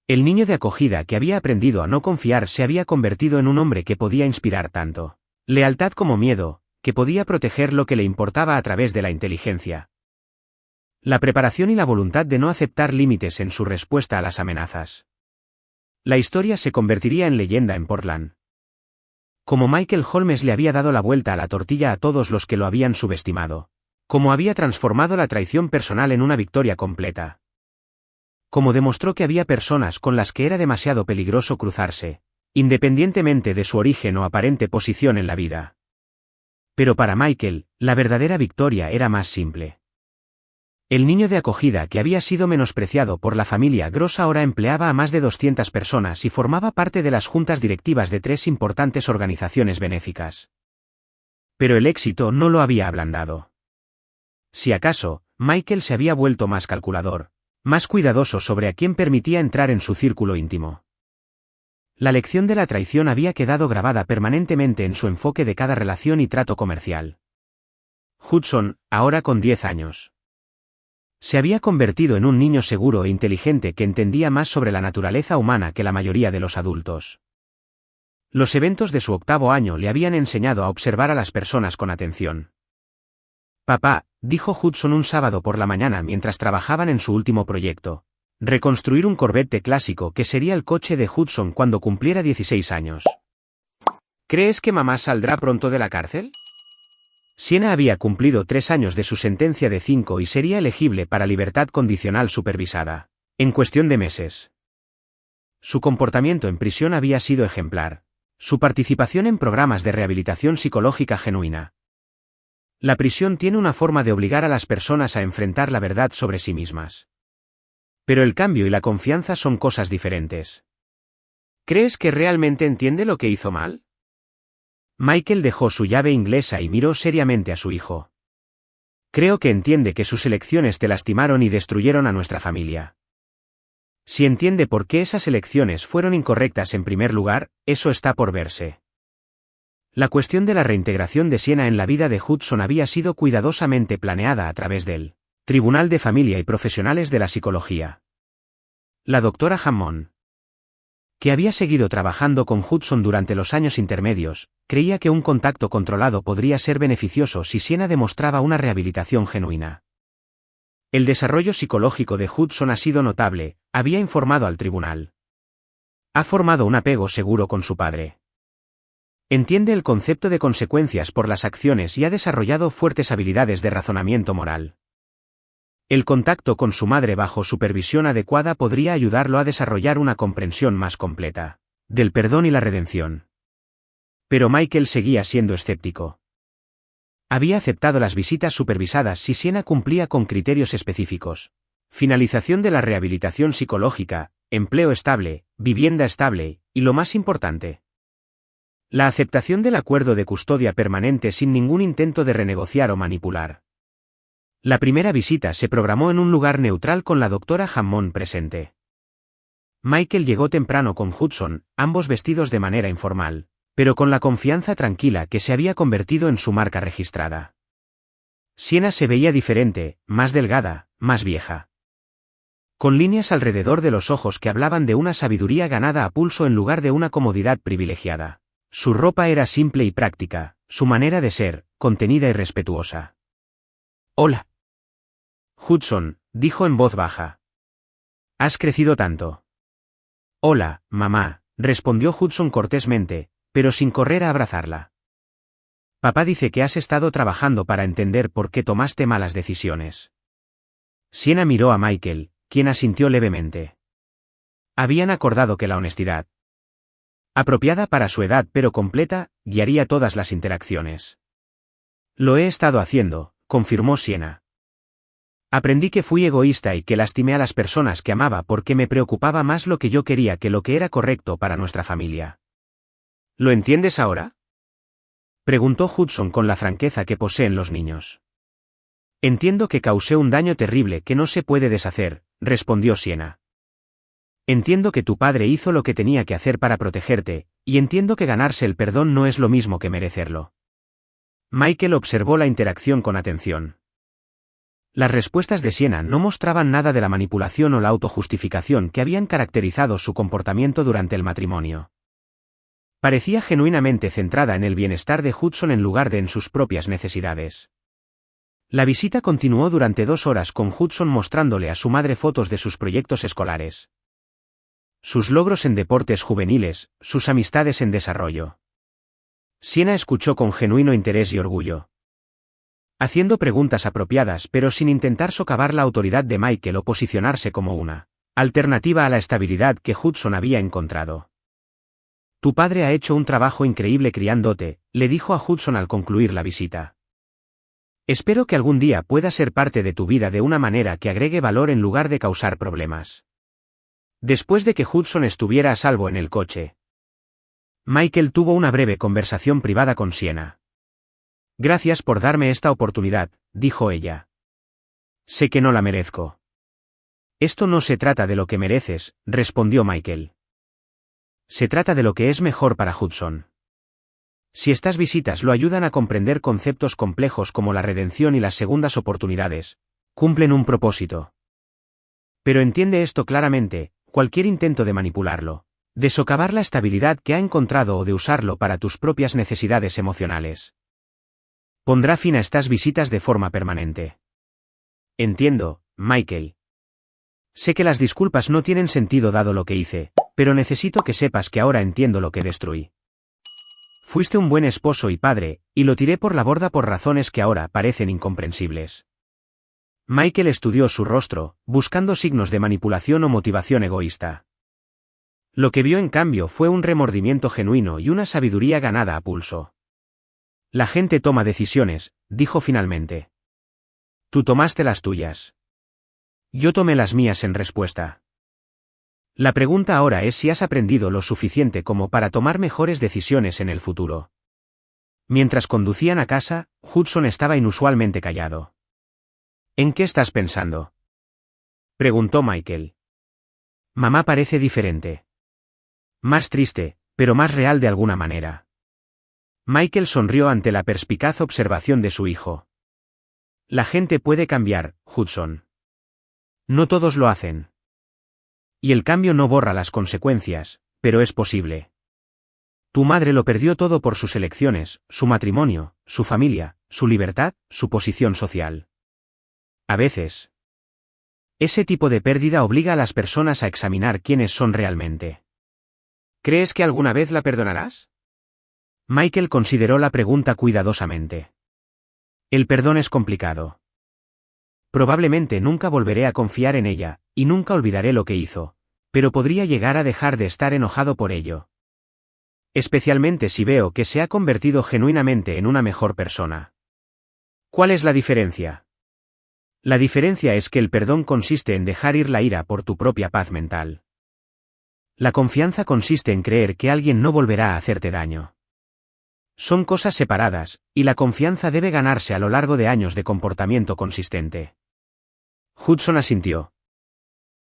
El niño de acogida que había aprendido a no confiar se había convertido en un hombre que podía inspirar tanto lealtad como miedo, que podía proteger lo que le importaba a través de la inteligencia, la preparación y la voluntad de no aceptar límites en su respuesta a las amenazas. La historia se convertiría en leyenda en Portland. Como Michael Holmes le había dado la vuelta a la tortilla a todos los que lo habían subestimado. Como había transformado la traición personal en una victoria completa. Como demostró que había personas con las que era demasiado peligroso cruzarse, independientemente de su origen o aparente posición en la vida. Pero para Michael, la verdadera victoria era más simple. El niño de acogida que había sido menospreciado por la familia Gross ahora empleaba a más de 200 personas y formaba parte de las juntas directivas de 3 importantes organizaciones benéficas. Pero el éxito no lo había ablandado. Si acaso, Michael se había vuelto más calculador, más cuidadoso sobre a quién permitía entrar en su círculo íntimo. La lección de la traición había quedado grabada permanentemente en su enfoque de cada relación y trato comercial. Hudson, ahora con 10 años. Se había convertido en un niño seguro e inteligente que entendía más sobre la naturaleza humana que la mayoría de los adultos. Los eventos de su 8º año le habían enseñado a observar a las personas con atención. «Papá», dijo Hudson un sábado por la mañana mientras trabajaban en su último proyecto, reconstruir un Corvette clásico que sería el coche de Hudson cuando cumpliera 16 años. «¿Crees que mamá saldrá pronto de la cárcel?» Siena había cumplido 3 años de su sentencia de 5 y sería elegible para libertad condicional supervisada, en cuestión de meses. Su comportamiento en prisión había sido ejemplar. Su participación en programas de rehabilitación psicológica genuina. La prisión tiene una forma de obligar a las personas a enfrentar la verdad sobre sí mismas. Pero el cambio y la confianza son cosas diferentes. ¿Crees que realmente entiende lo que hizo mal? Michael dejó su llave inglesa y miró seriamente a su hijo. Creo que entiende que sus elecciones te lastimaron y destruyeron a nuestra familia. Si entiende por qué esas elecciones fueron incorrectas en primer lugar, eso está por verse. La cuestión de la reintegración de Siena en la vida de Hudson había sido cuidadosamente planeada a través del Tribunal de Familia y Profesionales de la Psicología. La doctora Hammond, que había seguido trabajando con Hudson durante los años intermedios, creía que un contacto controlado podría ser beneficioso si Siena demostraba una rehabilitación genuina. El desarrollo psicológico de Hudson ha sido notable, había informado al tribunal. Ha formado un apego seguro con su padre. Entiende el concepto de consecuencias por las acciones y ha desarrollado fuertes habilidades de razonamiento moral. El contacto con su madre bajo supervisión adecuada podría ayudarlo a desarrollar una comprensión más completa del perdón y la redención. Pero Michael seguía siendo escéptico. Había aceptado las visitas supervisadas si Siena cumplía con criterios específicos: finalización de la rehabilitación psicológica, empleo estable, vivienda estable, y lo más importante, La aceptación del acuerdo de custodia permanente sin ningún intento de renegociar o manipular. La primera visita se programó en un lugar neutral con la doctora Hammond presente. Michael llegó temprano con Hudson, ambos vestidos de manera informal, pero con la confianza tranquila que se había convertido en su marca registrada. Sienna se veía diferente, más delgada, más vieja. Con líneas alrededor de los ojos que hablaban de una sabiduría ganada a pulso en lugar de una comodidad privilegiada. Su ropa era simple y práctica, su manera de ser, contenida y respetuosa. «Hola. Hudson», dijo en voz baja. «Has crecido tanto». «Hola, mamá», respondió Hudson cortésmente, pero sin correr a abrazarla. «Papá dice que has estado trabajando para entender por qué tomaste malas decisiones». Sienna miró a Michael, quien asintió levemente. Habían acordado que la honestidad, apropiada para su edad pero completa, guiaría todas las interacciones. «Lo he estado haciendo», confirmó Sienna. «Aprendí que fui egoísta y que lastimé a las personas que amaba porque me preocupaba más lo que yo quería que lo que era correcto para nuestra familia». «¿Lo entiendes ahora?», preguntó Hudson con la franqueza que poseen los niños. «Entiendo que causé un daño terrible que no se puede deshacer», respondió Sienna. «Entiendo que tu padre hizo lo que tenía que hacer para protegerte, y entiendo que ganarse el perdón no es lo mismo que merecerlo». Michael observó la interacción con atención. Las respuestas de Sienna no mostraban nada de la manipulación o la autojustificación que habían caracterizado su comportamiento durante el matrimonio. Parecía genuinamente centrada en el bienestar de Hudson en lugar de en sus propias necesidades. La visita continuó durante 2 horas con Hudson mostrándole a su madre fotos de sus proyectos escolares, sus logros en deportes juveniles, sus amistades en desarrollo. Sienna escuchó con genuino interés y orgullo, haciendo preguntas apropiadas pero sin intentar socavar la autoridad de Michael o posicionarse como una alternativa a la estabilidad que Hudson había encontrado. «Tu padre ha hecho un trabajo increíble criándote», le dijo a Hudson al concluir la visita. «Espero que algún día pueda ser parte de tu vida de una manera que agregue valor en lugar de causar problemas». Después de que Hudson estuviera a salvo en el coche, Michael tuvo una breve conversación privada con Sienna. «Gracias por darme esta oportunidad», dijo ella. «Sé que no la merezco». «Esto no se trata de lo que mereces», respondió Michael. «Se trata de lo que es mejor para Hudson. Si estas visitas lo ayudan a comprender conceptos complejos como la redención y las segundas oportunidades, cumplen un propósito. Pero entiende esto claramente, cualquier intento de manipularlo, de socavar la estabilidad que ha encontrado o de usarlo para tus propias necesidades emocionales, pondrá fin a estas visitas de forma permanente». «Entiendo, Michael. Sé que las disculpas no tienen sentido dado lo que hice, pero necesito que sepas que ahora entiendo lo que destruí. Fuiste un buen esposo y padre, y lo tiré por la borda por razones que ahora parecen incomprensibles». Michael estudió su rostro, buscando signos de manipulación o motivación egoísta. Lo que vio en cambio fue un remordimiento genuino y una sabiduría ganada a pulso. «La gente toma decisiones», dijo finalmente. «Tú tomaste las tuyas. Yo tomé las mías en respuesta. La pregunta ahora es si has aprendido lo suficiente como para tomar mejores decisiones en el futuro». Mientras conducían a casa, Hudson estaba inusualmente callado. «¿En qué estás pensando?», preguntó Michael. «Mamá parece diferente. Más triste, pero más real de alguna manera». Michael sonrió ante la perspicaz observación de su hijo. «La gente puede cambiar, Hudson. No todos lo hacen. Y el cambio no borra las consecuencias, pero es posible. Tu madre lo perdió todo por sus elecciones, su matrimonio, su familia, su libertad, su posición social. A veces, ese tipo de pérdida obliga a las personas a examinar quiénes son realmente». «¿Crees que alguna vez la perdonarás?». Michael consideró la pregunta cuidadosamente. «El perdón es complicado. Probablemente nunca volveré a confiar en ella, y nunca olvidaré lo que hizo, pero podría llegar a dejar de estar enojado por ello. Especialmente si veo que se ha convertido genuinamente en una mejor persona». «¿Cuál es la diferencia?». «La diferencia es que el perdón consiste en dejar ir la ira por tu propia paz mental. La confianza consiste en creer que alguien no volverá a hacerte daño». Son cosas separadas, y la confianza debe ganarse a lo largo de años de comportamiento consistente. Hudson asintió.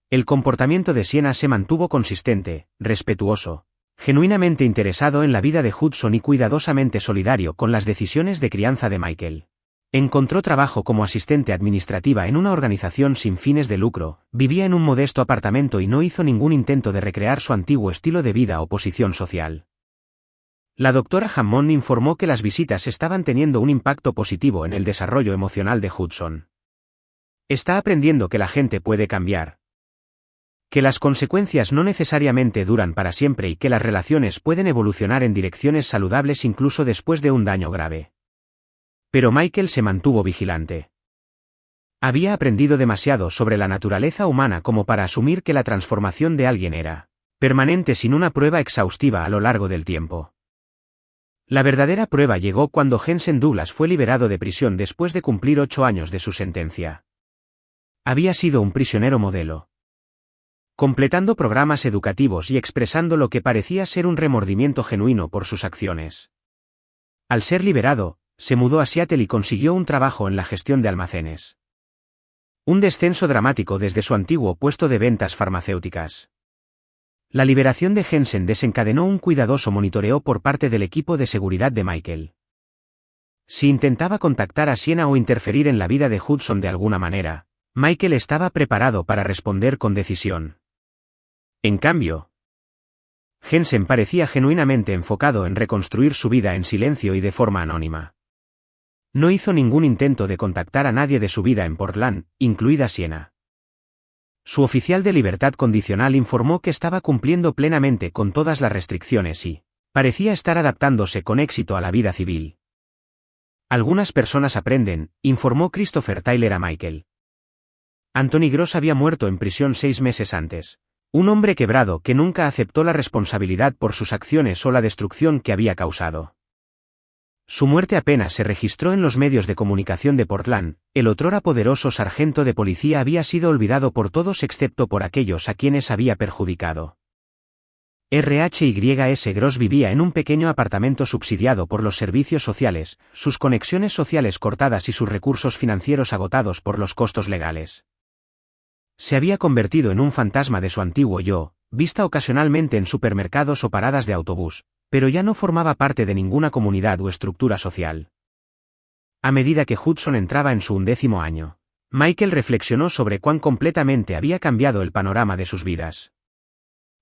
El comportamiento de Sienna se mantuvo consistente, respetuoso, genuinamente interesado en la vida de Hudson y cuidadosamente solidario con las decisiones de crianza de Michael. Encontró trabajo como asistente administrativa en una organización sin fines de lucro, vivía en un modesto apartamento y no hizo ningún intento de recrear su antiguo estilo de vida o posición social. La doctora Hammond informó que las visitas estaban teniendo un impacto positivo en el desarrollo emocional de Hudson. Está aprendiendo que la gente puede cambiar, que las consecuencias no necesariamente duran para siempre y que las relaciones pueden evolucionar en direcciones saludables incluso después de un daño grave. Pero Michael se mantuvo vigilante. Había aprendido demasiado sobre la naturaleza humana como para asumir que la transformación de alguien era permanente sin una prueba exhaustiva a lo largo del tiempo. La verdadera prueba llegó cuando Jensen Douglas fue liberado de prisión después de cumplir 8 años de su sentencia. Había sido un prisionero modelo, completando programas educativos y expresando lo que parecía ser un remordimiento genuino por sus acciones. Al ser liberado, se mudó a Seattle y consiguió un trabajo en la gestión de almacenes. Un descenso dramático desde su antiguo puesto de ventas farmacéuticas. La liberación de Jensen desencadenó un cuidadoso monitoreo por parte del equipo de seguridad de Michael. Si intentaba contactar a Sienna o interferir en la vida de Hudson de alguna manera, Michael estaba preparado para responder con decisión. En cambio, Jensen parecía genuinamente enfocado en reconstruir su vida en silencio y de forma anónima. No hizo ningún intento de contactar a nadie de su vida en Portland, incluida Sienna. Su oficial de libertad condicional informó que estaba cumpliendo plenamente con todas las restricciones y parecía estar adaptándose con éxito a la vida civil. Algunas personas aprenden, informó Christopher Tyler a Michael. Anthony Gross había muerto en prisión 6 meses antes. Un hombre quebrado que nunca aceptó la responsabilidad por sus acciones o la destrucción que había causado. Su muerte apenas se registró en los medios de comunicación de Portland, el otrora poderoso sargento de policía había sido olvidado por todos excepto por aquellos a quienes había perjudicado. R.H.Y.S. Gross vivía en un pequeño apartamento subsidiado por los servicios sociales, sus conexiones sociales cortadas y sus recursos financieros agotados por los costos legales. Se había convertido en un fantasma de su antiguo yo, vista ocasionalmente en supermercados o paradas de autobús, pero ya no formaba parte de ninguna comunidad o estructura social. A medida que Hudson entraba en su 11º año, Michael reflexionó sobre cuán completamente había cambiado el panorama de sus vidas.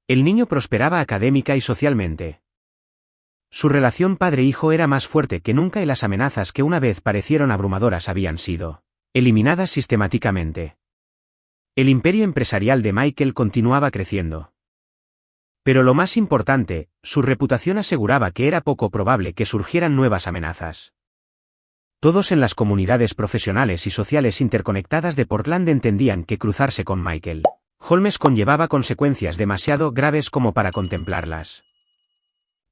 El niño prosperaba académica y socialmente. Su relación padre-hijo era más fuerte que nunca y las amenazas que una vez parecieron abrumadoras habían sido eliminadas sistemáticamente. El imperio empresarial de Michael continuaba creciendo. Pero lo más importante, su reputación aseguraba que era poco probable que surgieran nuevas amenazas. Todos en las comunidades profesionales y sociales interconectadas de Portland entendían que cruzarse con Michael Holmes conllevaba consecuencias demasiado graves como para contemplarlas.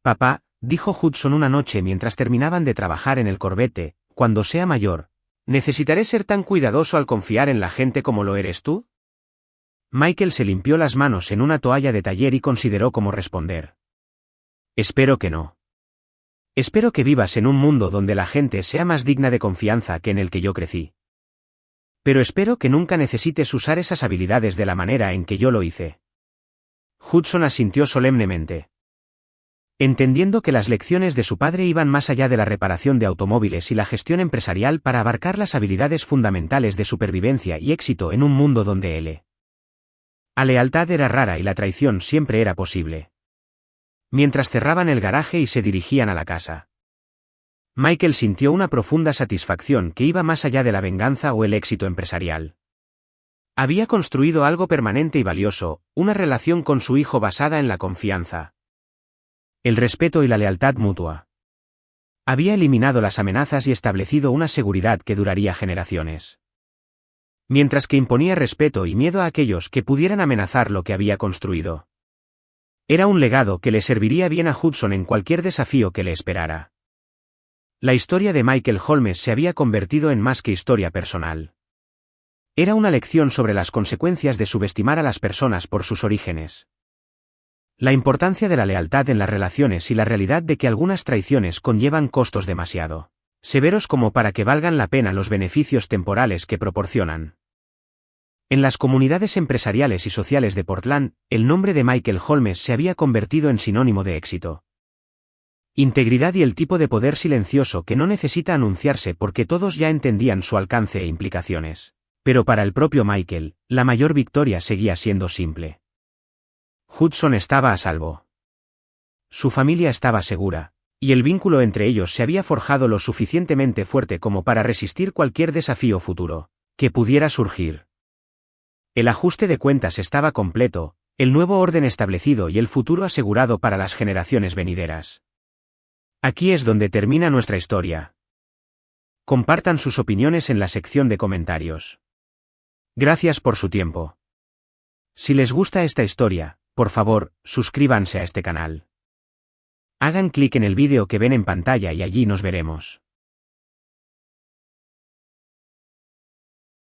Papá, dijo Hudson una noche mientras terminaban de trabajar en el Corvette, cuando sea mayor, ¿necesitaré ser tan cuidadoso al confiar en la gente como lo eres tú? Michael se limpió las manos en una toalla de taller y consideró cómo responder. Espero que no. Espero que vivas en un mundo donde la gente sea más digna de confianza que en el que yo crecí. Pero espero que nunca necesites usar esas habilidades de la manera en que yo lo hice. Hudson asintió solemnemente. Entendiendo que las lecciones de su padre iban más allá de la reparación de automóviles y la gestión empresarial para abarcar las habilidades fundamentales de supervivencia y éxito en un mundo donde la lealtad era rara y la traición siempre era posible. Mientras cerraban el garaje y se dirigían a la casa, Michael sintió una profunda satisfacción que iba más allá de la venganza o el éxito empresarial. Había construido algo permanente y valioso, una relación con su hijo basada en la confianza, el respeto y la lealtad mutua. Había eliminado las amenazas y establecido una seguridad que duraría generaciones. Mientras que imponía respeto y miedo a aquellos que pudieran amenazar lo que había construido. Era un legado que le serviría bien a Hudson en cualquier desafío que le esperara. La historia de Michael Holmes se había convertido en más que historia personal. Era una lección sobre las consecuencias de subestimar a las personas por sus orígenes. La importancia de la lealtad en las relaciones y la realidad de que algunas traiciones conllevan costos demasiado severos como para que valgan la pena los beneficios temporales que proporcionan. En las comunidades empresariales y sociales de Portland, el nombre de Michael Holmes se había convertido en sinónimo de éxito. Integridad y el tipo de poder silencioso que no necesita anunciarse porque todos ya entendían su alcance e implicaciones. Pero para el propio Michael, la mayor victoria seguía siendo simple. Hudson estaba a salvo. Su familia estaba segura, y el vínculo entre ellos se había forjado lo suficientemente fuerte como para resistir cualquier desafío futuro que pudiera surgir. El ajuste de cuentas estaba completo, el nuevo orden establecido y el futuro asegurado para las generaciones venideras. Aquí es donde termina nuestra historia. Compartan sus opiniones en la sección de comentarios. Gracias por su tiempo. Si les gusta esta historia, por favor, suscríbanse a este canal. Hagan clic en el vídeo que ven en pantalla y allí nos veremos.